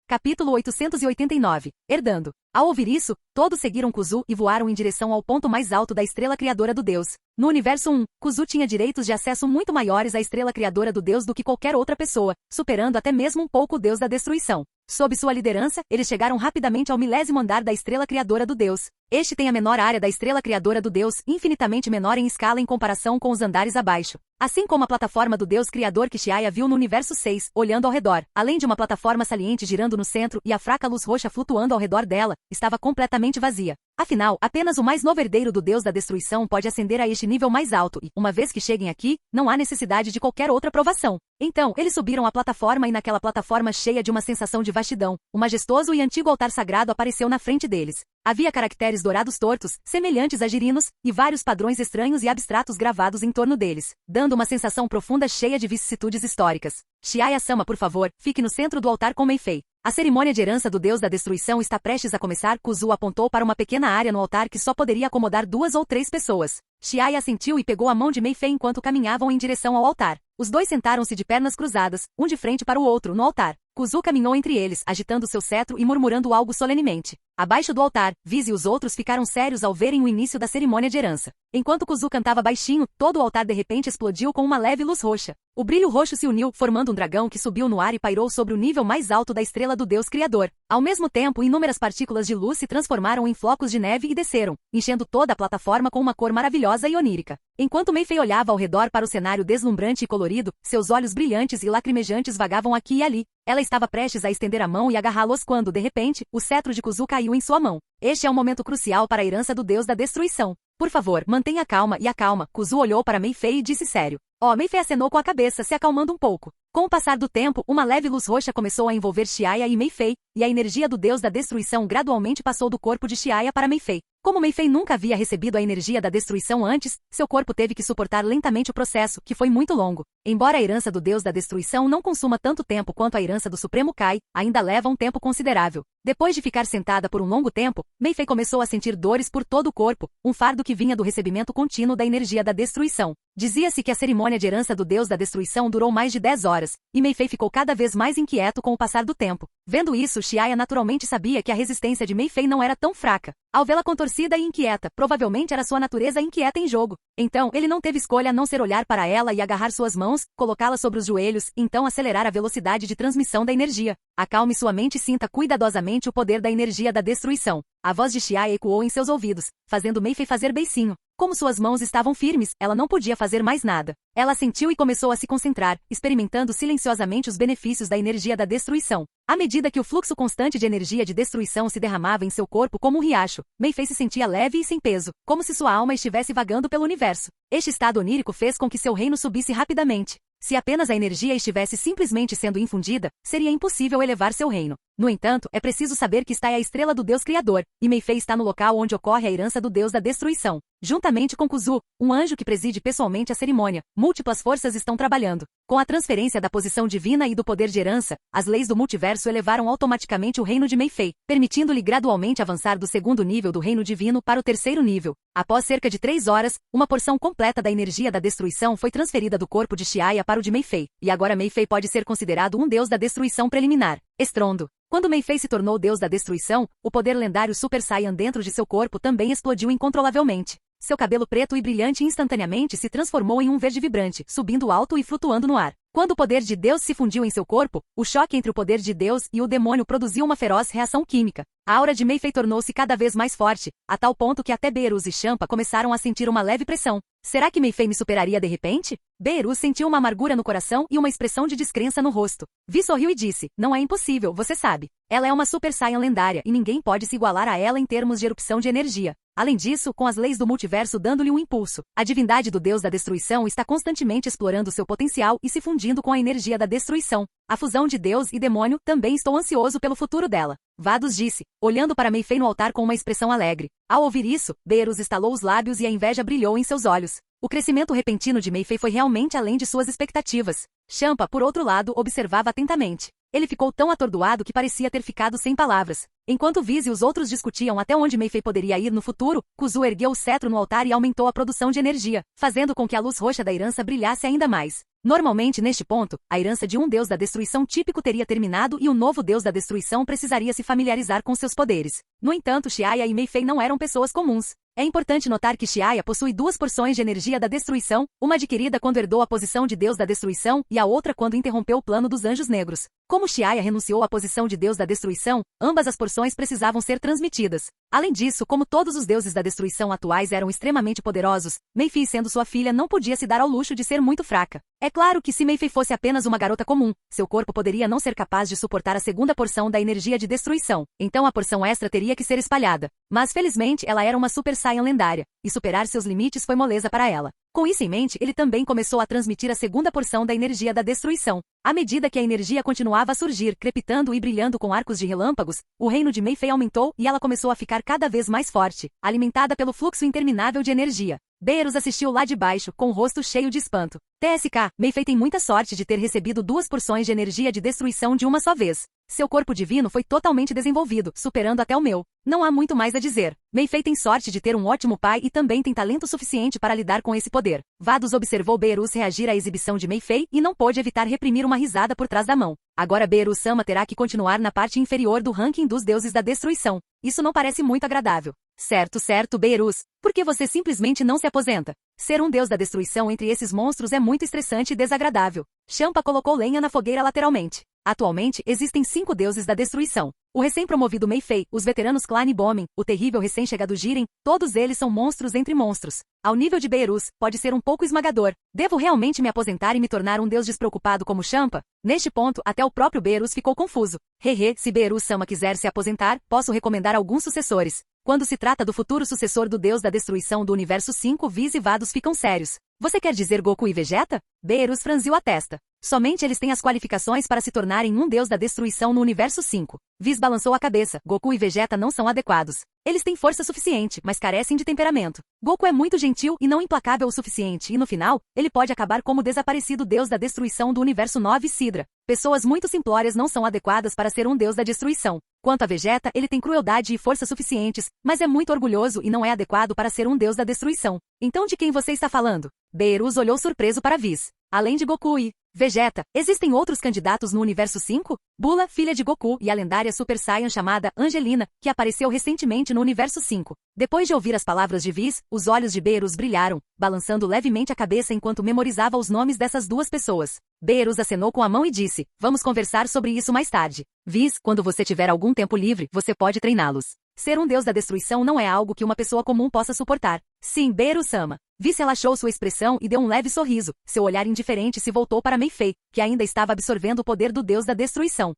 Capítulo 889. Herdando. Ao ouvir isso, todos seguiram Kuzu e voaram em direção ao ponto mais alto da estrela criadora do Deus. No Universo 1, Kuzu tinha direitos de acesso muito maiores à estrela criadora do Deus do que qualquer outra pessoa, superando até mesmo um pouco o Deus da Destruição. Sob sua liderança, eles chegaram rapidamente ao 1000º andar da estrela criadora do Deus. Este tem a menor área da estrela criadora do Deus, infinitamente menor em escala em comparação com os andares abaixo. Assim como a plataforma do Deus Criador que Xiaya viu no Universo 6, olhando ao redor, além de uma plataforma saliente girando no centro e a fraca luz roxa flutuando ao redor dela, estava completamente vazia. Afinal, apenas o mais novo herdeiro do Deus da Destruição pode ascender a este nível mais alto e, uma vez que cheguem aqui, não há necessidade de qualquer outra provação. Então, eles subiram a plataforma e naquela plataforma cheia de uma sensação de vastidão, o majestoso e antigo altar sagrado apareceu na frente deles. Havia caracteres dourados tortos, semelhantes a girinos, e vários padrões estranhos e abstratos gravados em torno deles, dando uma sensação profunda cheia de vicissitudes históricas. Xiaya-sama, por favor, fique no centro do altar com Meifei. A cerimônia de herança do Deus da Destruição está prestes a começar. Kuzu apontou para uma pequena área no altar que só poderia acomodar 2 ou 3 pessoas. Xiaya assentiu e pegou a mão de Meifei enquanto caminhavam em direção ao altar. Os dois sentaram-se de pernas cruzadas, um de frente para o outro, no altar. Kuzu caminhou entre eles, agitando seu cetro e murmurando algo solenemente. Abaixo do altar, Viz e os outros ficaram sérios ao verem o início da cerimônia de herança. Enquanto Kuzu cantava baixinho, todo o altar de repente explodiu com uma leve luz roxa. O brilho roxo se uniu, formando um dragão que subiu no ar e pairou sobre o nível mais alto da estrela do Deus Criador. Ao mesmo tempo, inúmeras partículas de luz se transformaram em flocos de neve e desceram, enchendo toda a plataforma com uma cor maravilhosa e onírica. Enquanto Meifei olhava ao redor para o cenário deslumbrante e colorido, seus olhos brilhantes e lacrimejantes vagavam aqui e ali. Ela estava prestes a estender a mão e agarrá-los quando, de repente, o cetro de Kuzu caiu em sua mão. Este é um momento crucial para a herança do deus da destruição. Por favor, mantenha calma e acalma. Kuzu olhou para Mei Fei e disse sério. Mei Fei acenou com a cabeça, se acalmando um pouco. Com o passar do tempo, uma leve luz roxa começou a envolver Xiaya e Mei Fei, e a energia do deus da destruição gradualmente passou do corpo de Xiaya para Mei Fei. Como Mei Fei nunca havia recebido a energia da destruição antes, seu corpo teve que suportar lentamente o processo, que foi muito longo. Embora a herança do deus da destruição não consuma tanto tempo quanto a herança do Supremo Kai, ainda leva um tempo considerável. Depois de ficar sentada por um longo tempo, Mei Fei começou a sentir dores por todo o corpo, um fardo que vinha do recebimento contínuo da energia da destruição. Dizia-se que a cerimônia de herança do deus da destruição durou mais de 10 horas, e Mei Fei ficou cada vez mais inquieto com o passar do tempo. Vendo isso, Xiaya naturalmente sabia que a resistência de Mei Fei não era tão fraca. Ao vê-la contorcida e inquieta, provavelmente era sua natureza inquieta em jogo. Então, ele não teve escolha a não ser olhar para ela e agarrar suas mãos, colocá-la sobre os joelhos, então acelerar a velocidade de transmissão da energia. Acalme sua mente e sinta cuidadosamente o poder da energia da destruição. A voz de Xiaya ecoou em seus ouvidos, fazendo Mei Fei fazer beicinho. Como suas mãos estavam firmes, ela não podia fazer mais nada. Ela sentiu e começou a se concentrar, experimentando silenciosamente os benefícios da energia da destruição. À medida que o fluxo constante de energia de destruição se derramava em seu corpo como um riacho, Mei Fei se sentia leve e sem peso, como se sua alma estivesse vagando pelo universo. Este estado onírico fez com que seu reino subisse rapidamente. Se apenas a energia estivesse simplesmente sendo infundida, seria impossível elevar seu reino. No entanto, é preciso saber que está a estrela do Deus Criador, e Mei Fei está no local onde ocorre a herança do Deus da destruição. Juntamente com Kuzu, um anjo que preside pessoalmente a cerimônia, múltiplas forças estão trabalhando. Com a transferência da posição divina e do poder de herança, as leis do multiverso elevaram automaticamente o reino de Mei Fei, permitindo-lhe gradualmente avançar do segundo nível do reino divino para o terceiro nível. Após cerca de 3 horas, uma porção completa da energia da destruição foi transferida do corpo de Xiaya para o de Mei Fei, e agora Mei Fei pode ser considerado um deus da destruição preliminar. Estrondo. Quando Mei Fei se tornou o deus da destruição, o poder lendário Super Saiyan dentro de seu corpo também explodiu incontrolavelmente. Seu cabelo preto e brilhante instantaneamente se transformou em um verde vibrante, subindo alto e flutuando no ar. Quando o poder de Deus se fundiu em seu corpo, o choque entre o poder de Deus e o demônio produziu uma feroz reação química. A aura de Mei Fei tornou-se cada vez mais forte, a tal ponto que até Beerus e Champa começaram a sentir uma leve pressão. Será que Mei Fei me superaria de repente? Beerus sentiu uma amargura no coração e uma expressão de descrença no rosto. Vi sorriu e disse, não é impossível, você sabe. Ela é uma Super Saiyan lendária e ninguém pode se igualar a ela em termos de erupção de energia. Além disso, com as leis do multiverso dando-lhe um impulso, a divindade do Deus da destruição está constantemente explorando seu potencial e se fundindo com a energia da destruição. A fusão de Deus e demônio, também estou ansioso pelo futuro dela. Vados disse, olhando para Mei Fei no altar com uma expressão alegre. Ao ouvir isso, Beerus estalou os lábios e a inveja brilhou em seus olhos. O crescimento repentino de Mei Fei foi realmente além de suas expectativas. Champa, por outro lado, observava atentamente. Ele ficou tão atordoado que parecia ter ficado sem palavras. Enquanto Viz e os outros discutiam até onde Mei Fei poderia ir no futuro, Kuzu ergueu o cetro no altar e aumentou a produção de energia, fazendo com que a luz roxa da herança brilhasse ainda mais. Normalmente, neste ponto, a herança de um deus da destruição típico teria terminado e o novo deus da destruição precisaria se familiarizar com seus poderes. No entanto, Xiaya e Mei Fei não eram pessoas comuns. É importante notar que Xiaya possui 2 porções de energia da destruição, uma adquirida quando herdou a posição de Deus da destruição e a outra quando interrompeu o plano dos anjos negros. Como Xiaya renunciou à posição de Deus da destruição, ambas as porções precisavam ser transmitidas. Além disso, como todos os deuses da destruição atuais eram extremamente poderosos, Mei Fei, sendo sua filha, não podia se dar ao luxo de ser muito fraca. É claro que se Mei Fei fosse apenas uma garota comum, seu corpo poderia não ser capaz de suportar a segunda porção da energia de destruição, então a porção extra teria que ser espalhada. Mas felizmente ela era uma Super Saiyan lendária, e superar seus limites foi moleza para ela. Com isso em mente, ele também começou a transmitir a segunda porção da energia da destruição. À medida que a energia continuava a surgir, crepitando e brilhando com arcos de relâmpagos, o reino de Mei Fei aumentou e ela começou a ficar cada vez mais forte, alimentada pelo fluxo interminável de energia. Beerus assistiu lá de baixo, com o rosto cheio de espanto. TSK, Mei Fei tem muita sorte de ter recebido 2 porções de energia de destruição de uma só vez. Seu corpo divino foi totalmente desenvolvido, superando até o meu. Não há muito mais a dizer. Mei Fei tem sorte de ter um ótimo pai e também tem talento suficiente para lidar com esse poder. Vados observou Beerus reagir à exibição de Mei Fei e não pôde evitar reprimir uma risada por trás da mão. Agora Beerus-sama terá que continuar na parte inferior do ranking dos deuses da destruição. Isso não parece muito agradável. Certo, Beerus. Por que você simplesmente não se aposenta? Ser um deus da destruição entre esses monstros é muito estressante e desagradável. Champa colocou lenha na fogueira lateralmente. Atualmente, existem 5 deuses da destruição. O recém-promovido Mei Fei, os veteranos Clan e Bomen, o terrível recém-chegado Jiren, todos eles são monstros entre monstros. Ao nível de Beerus, pode ser um pouco esmagador. Devo realmente me aposentar e me tornar um deus despreocupado como Champa? Neste ponto, até o próprio Beerus ficou confuso. Hehe, se Beerus-sama quiser se aposentar, posso recomendar alguns sucessores. Quando se trata do futuro sucessor do deus da destruição do universo 5, Whis e Vados ficam sérios. Você quer dizer Goku e Vegeta? Beerus franziu a testa. Somente eles têm as qualificações para se tornarem um deus da destruição no universo 5. Whis balançou a cabeça. Goku e Vegeta não são adequados. Eles têm força suficiente, mas carecem de temperamento. Goku é muito gentil e não implacável o suficiente e no final, ele pode acabar como o desaparecido deus da destruição do universo 9 Sidra. Pessoas muito simplórias não são adequadas para ser um deus da destruição. Quanto a Vegeta, ele tem crueldade e força suficientes, mas é muito orgulhoso e não é adequado para ser um deus da destruição. Então de quem você está falando? Beerus olhou surpreso para Whis. Além de Goku e Vegeta, existem outros candidatos no universo 5? Bula, filha de Goku, e a lendária Super Saiyan chamada Angelina, que apareceu recentemente no universo 5. Depois de ouvir as palavras de Whis, os olhos de Beerus brilharam, balançando levemente a cabeça enquanto memorizava os nomes dessas duas pessoas. Beerus acenou com a mão e disse, vamos conversar sobre isso mais tarde. Whis, quando você tiver algum tempo livre, você pode treiná-los. Ser um deus da destruição não é algo que uma pessoa comum possa suportar. Sim, Beerus-sama. Whis relaxou sua expressão e deu um leve sorriso. Seu olhar indiferente se voltou para Mei Fei, que ainda estava absorvendo o poder do deus da destruição.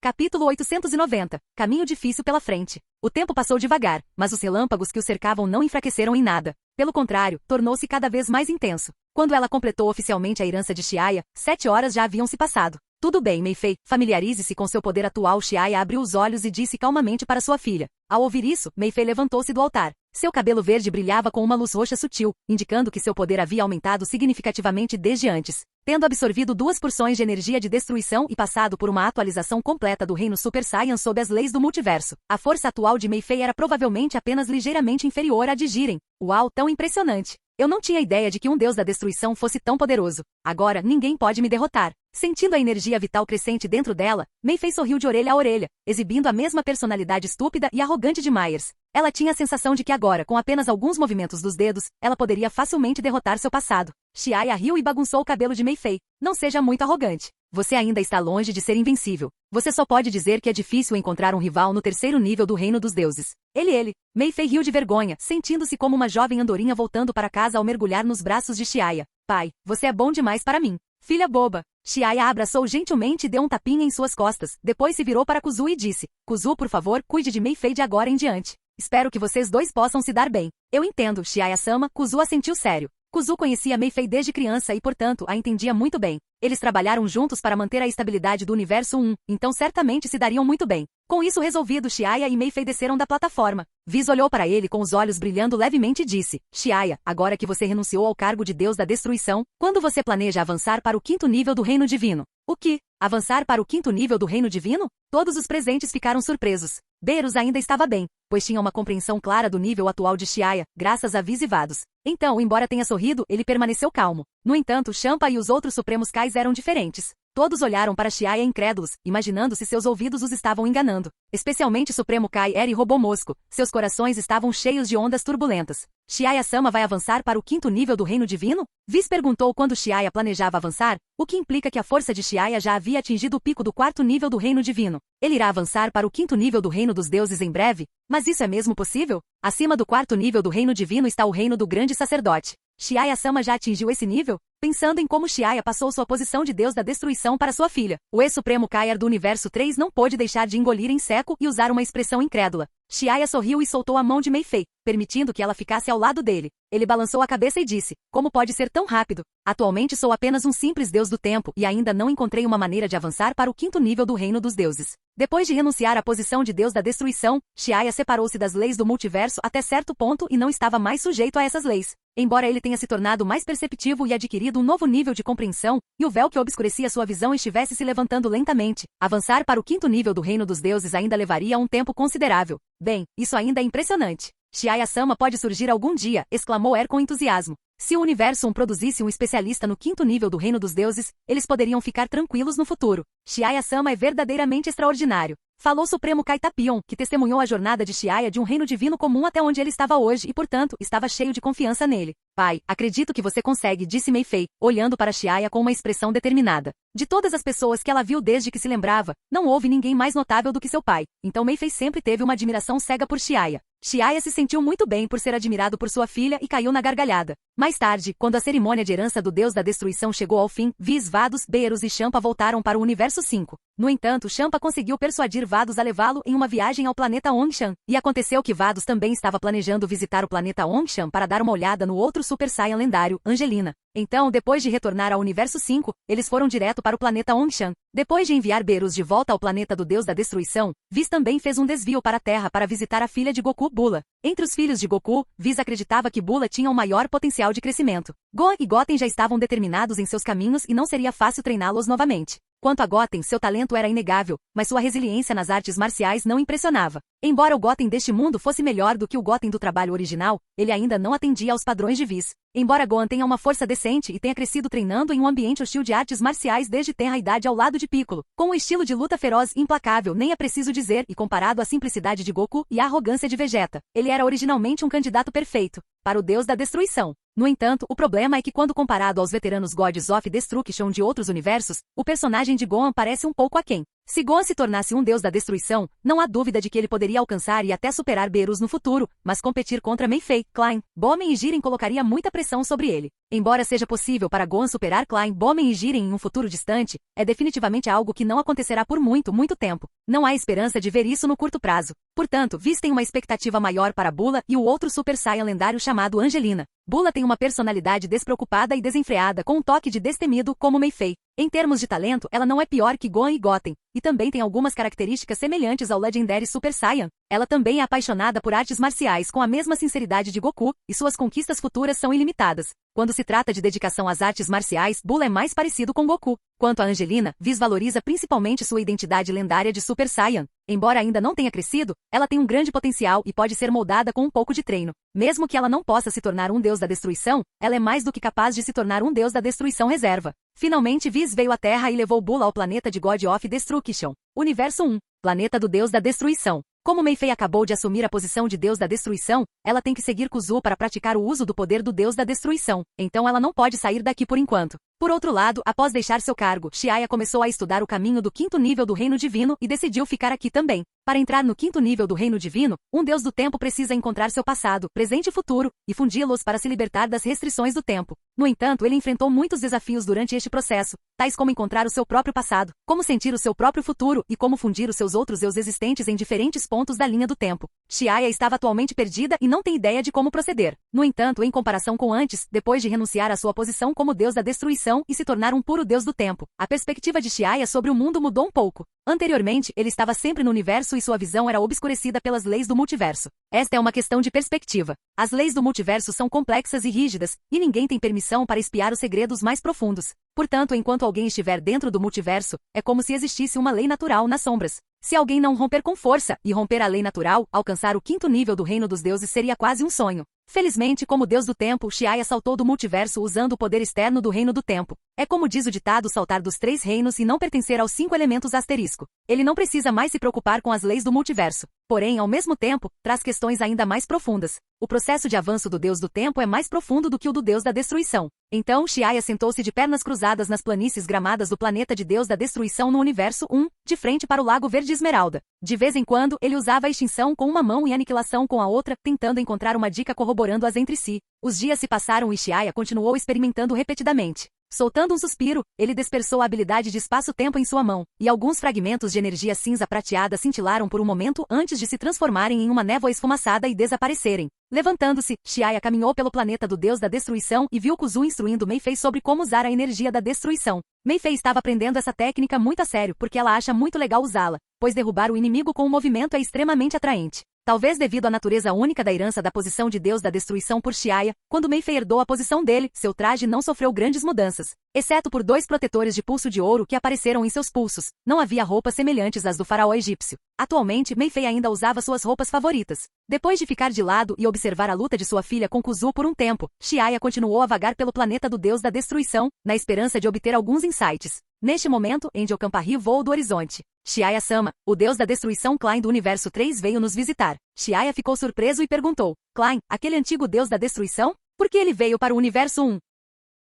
Capítulo 890. Caminho difícil pela frente. O tempo passou devagar, mas os relâmpagos que o cercavam não enfraqueceram em nada. Pelo contrário, tornou-se cada vez mais intenso. Quando ela completou oficialmente a herança de Xiaya, 7 horas já haviam se passado. Tudo bem, Mei Fei, familiarize-se com seu poder atual. Xiaya abriu os olhos e disse calmamente para sua filha. Ao ouvir isso, Mei Fei levantou-se do altar. Seu cabelo verde brilhava com uma luz roxa sutil, indicando que seu poder havia aumentado significativamente desde antes. Tendo absorvido 2 porções de energia de destruição e passado por uma atualização completa do reino Super Saiyan sob as leis do multiverso, a força atual de Mei Fei era provavelmente apenas ligeiramente inferior à de Jiren. Uau, tão impressionante! Eu não tinha ideia de que um deus da destruição fosse tão poderoso. Agora, ninguém pode me derrotar. Sentindo a energia vital crescente dentro dela, Mei Fei sorriu de orelha a orelha, exibindo a mesma personalidade estúpida e arrogante de Myers. Ela tinha a sensação de que agora, com apenas alguns movimentos dos dedos, ela poderia facilmente derrotar seu passado. Xiaya riu e bagunçou o cabelo de Mei Fei. Não seja muito arrogante. Você ainda está longe de ser invencível. Você só pode dizer que é difícil encontrar um rival no 3º nível do reino dos deuses. Ele. Mei Fei riu de vergonha, sentindo-se como uma jovem andorinha voltando para casa ao mergulhar nos braços de Xiaya. Pai, você é bom demais para mim. Filha boba. Xiaya a abraçou gentilmente e deu um tapinha em suas costas. Depois se virou para Kuzu e disse, Kuzu, por favor, cuide de Mei Fei de agora em diante. Espero que vocês dois possam se dar bem. Eu entendo, Xiaya-sama. Kuzu assentiu sério. Kuzu conhecia Mei Fei desde criança e, portanto, a entendia muito bem. Eles trabalharam juntos para manter a estabilidade do universo 1, então certamente se dariam muito bem. Com isso resolvido, Xiaya e Mei Fei desceram da plataforma. Whis olhou para ele com os olhos brilhando levemente e disse, Xiaya, agora que você renunciou ao cargo de Deus da Destruição, quando você planeja avançar para o 5º nível do Reino Divino? O que? Avançar para o 5º nível do Reino Divino? Todos os presentes ficaram surpresos. Beerus ainda estava bem, pois tinha uma compreensão clara do nível atual de Xiaya, graças a Whis e Vados. Então, embora tenha sorrido, ele permaneceu calmo. No entanto, Champa e os outros Supremos Kais eram diferentes. Todos olharam para Xiaya incrédulos, imaginando se seus ouvidos os estavam enganando. Especialmente Supremo Kai Eri Robomosco. Seus corações estavam cheios de ondas turbulentas. Xiaya-sama vai avançar para o 5º nível do Reino Divino? Whis perguntou quando Xiaya planejava avançar, o que implica que a força de Xiaya já havia atingido o pico do 4º nível do Reino Divino. Ele irá avançar para o 5º nível do Reino dos Deuses em breve? Mas isso é mesmo possível? Acima do 4º nível do Reino Divino está o Reino do Grande Sacerdote. Xiaya-sama já atingiu esse nível? Pensando em como Xiaya passou sua posição de Deus da Destruição para sua filha, o ex-supremo Kaiar do Universo 3 não pôde deixar de engolir em seco e usar uma expressão incrédula. Xiaya sorriu e soltou a mão de Mei Fei, permitindo que ela ficasse ao lado dele. Ele balançou a cabeça e disse, como pode ser tão rápido? Atualmente sou apenas um simples deus do tempo e ainda não encontrei uma maneira de avançar para o 5º nível do Reino dos Deuses. Depois de renunciar à posição de Deus da Destruição, Xiaya separou-se das leis do multiverso até certo ponto e não estava mais sujeito a essas leis. Embora ele tenha se tornado mais perceptivo e adquirido um novo nível de compreensão, e o véu que obscurecia sua visão estivesse se levantando lentamente, avançar para o 5º nível do Reino dos Deuses ainda levaria um tempo considerável. Bem, isso ainda é impressionante. Xiaya-sama pode surgir algum dia, exclamou Er com entusiasmo. Se o Universo 1 produzisse um especialista no 5º nível do Reino dos Deuses, eles poderiam ficar tranquilos no futuro. Xiaya-sama é verdadeiramente extraordinário. Falou Supremo Caitapion, que testemunhou a jornada de Xiaya de um reino divino comum até onde ele estava hoje e, portanto, estava cheio de confiança nele. Pai, acredito que você consegue, disse Mei Fei, olhando para Xiaya com uma expressão determinada. De todas as pessoas que ela viu desde que se lembrava, não houve ninguém mais notável do que seu pai, então Mei Fei sempre teve uma admiração cega por Xiaya. Xiaya se sentiu muito bem por ser admirado por sua filha e caiu na gargalhada. Mais tarde, quando a cerimônia de herança do deus da destruição chegou ao fim, Vis, Vados, Beerus e Champa voltaram para o universo 5. No entanto, Champa conseguiu persuadir Vados a levá-lo em uma viagem ao planeta Ongshan, e aconteceu que Vados também estava planejando visitar o planeta Ongshan para dar uma olhada no outro Super Saiyan lendário, Angelina. Então, depois de retornar ao universo 5, eles foram direto para o planeta Ongshan. Depois de enviar Beerus de volta ao planeta do deus da destruição, Whis também fez um desvio para a Terra para visitar a filha de Goku, Bula. Entre os filhos de Goku, Whis acreditava que Bula tinha um maior potencial de crescimento. Gohan e Goten já estavam determinados em seus caminhos e não seria fácil treiná-los novamente. Quanto a Goten, seu talento era inegável, mas sua resiliência nas artes marciais não impressionava. Embora o Goten deste mundo fosse melhor do que o Goten do trabalho original, ele ainda não atendia aos padrões de Whis. Embora Gohan tenha uma força decente e tenha crescido treinando em um ambiente hostil de artes marciais desde tenra idade ao lado de Piccolo, com um estilo de luta feroz e implacável, nem é preciso dizer, e comparado à simplicidade de Goku e à arrogância de Vegeta, ele era originalmente um candidato perfeito para o deus da destruição. No entanto, o problema é que quando comparado aos veteranos Gods of Destruction de outros universos, o personagem de Gohan parece um pouco aquém. Se Gohan se tornasse um deus da destruição, não há dúvida de que ele poderia alcançar e até superar Beerus no futuro, mas competir contra Mei Fei, Klein, Bomen e Jiren colocaria muita pressão sobre ele. Embora seja possível para Gohan superar Klein, Bomen e Jiren em um futuro distante, é definitivamente algo que não acontecerá por muito tempo. Não há esperança de ver isso no curto prazo. Portanto, Whis tem uma expectativa maior para Bula e o outro Super Saiyan lendário chamado Angelina. Bula tem uma personalidade despreocupada e desenfreada com um toque de destemido como Mei Fei. Em termos de talento, ela não é pior que Gohan e Goten, e também tem algumas características semelhantes ao Legendary Super Saiyan. Ela também é apaixonada por artes marciais com a mesma sinceridade de Goku, e suas conquistas futuras são ilimitadas. Quando se trata de dedicação às artes marciais, Bula é mais parecido com Goku. Quanto a Angelina, Whis valoriza principalmente sua identidade lendária de Super Saiyan. Embora ainda não tenha crescido, ela tem um grande potencial e pode ser moldada com um pouco de treino. Mesmo que ela não possa se tornar um deus da destruição, ela é mais do que capaz de se tornar um deus da destruição reserva. Finalmente, Whis veio à Terra e levou Bula ao planeta de God of Destruction. Universo 1. Planeta do deus da destruição. Como Mei Fei acabou de assumir a posição de deus da destruição, ela tem que seguir Kuzu para praticar o uso do poder do deus da destruição, então ela não pode sair daqui por enquanto. Por outro lado, após deixar seu cargo, Xiaya começou a estudar o caminho do 5º nível do Reino Divino e decidiu ficar aqui também. Para entrar no 5º nível do Reino Divino, um deus do tempo precisa encontrar seu passado, presente e futuro, e fundi-los para se libertar das restrições do tempo. No entanto, ele enfrentou muitos desafios durante este processo, tais como encontrar o seu próprio passado, como sentir o seu próprio futuro e como fundir os seus outros eus existentes em diferentes pontos da linha do tempo. Xiaya estava atualmente perdida e não tem ideia de como proceder. No entanto, em comparação com antes, depois de renunciar à sua posição como deus da destruição e se tornar um puro deus do tempo, a perspectiva de Xiaya sobre o mundo mudou um pouco. Anteriormente, ele estava sempre no universo e sua visão era obscurecida pelas leis do multiverso. Esta é uma questão de perspectiva. As leis do multiverso são complexas e rígidas, e ninguém tem permissão para espiar os segredos mais profundos. Portanto, enquanto alguém estiver dentro do multiverso, é como se existisse uma lei natural nas sombras. Se alguém não romper com força e romper a lei natural, alcançar o 5º nível do reino dos deuses seria quase um sonho. Felizmente, como deus do tempo, Xiaya saltou do multiverso usando o poder externo do reino do tempo. É como diz o ditado saltar dos 3 reinos e não pertencer aos 5 elementos asterisco. Ele não precisa mais se preocupar com as leis do multiverso. Porém, ao mesmo tempo, traz questões ainda mais profundas. O processo de avanço do deus do tempo é mais profundo do que o do deus da destruição. Então, Xiaya sentou-se de pernas cruzadas nas planícies gramadas do planeta de deus da destruição no universo 1, de frente para o lago verde esmeralda. De vez em quando, ele usava a extinção com uma mão e a aniquilação com a outra, tentando encontrar uma dica corroborando-as entre si. Os dias se passaram e Xiaya continuou experimentando repetidamente. Soltando um suspiro, ele dispersou a habilidade de espaço-tempo em sua mão, e alguns fragmentos de energia cinza prateada cintilaram por um momento antes de se transformarem em uma névoa esfumaçada e desaparecerem. Levantando-se, Xiaya caminhou pelo planeta do deus da destruição e viu Kuzu instruindo Mei Fei sobre como usar a energia da destruição. Mei Fei estava aprendendo essa técnica muito a sério porque ela acha muito legal usá-la, pois derrubar o inimigo com um movimento é extremamente atraente. Talvez devido à natureza única da herança da posição de deus da destruição por Xiaya, quando Mei Fei herdou a posição dele, seu traje não sofreu grandes mudanças. Exceto por 2 protetores de pulso de ouro que apareceram em seus pulsos, não havia roupas semelhantes às do faraó egípcio. Atualmente, Mei Fei ainda usava suas roupas favoritas. Depois de ficar de lado e observar a luta de sua filha com Kuzu por um tempo, Xiaya continuou a vagar pelo planeta do deus da destruição, na esperança de obter alguns insights. Neste momento, Angel Campari voou do horizonte. Chiaya-sama, o deus da destruição Klein do Universo 3 veio nos visitar. Chiaya ficou surpreso e perguntou, Klein, aquele antigo deus da destruição? Por que ele veio para o Universo 1?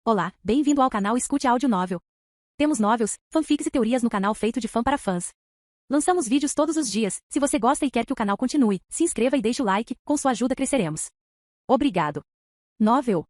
Olá, bem-vindo ao canal Escute Áudio Novel. Temos novels, fanfics e teorias no canal feito de fã para fãs. Lançamos vídeos todos os dias. Se você gosta e quer que o canal continue, se inscreva e deixe o like, com sua ajuda cresceremos. Obrigado. Novel.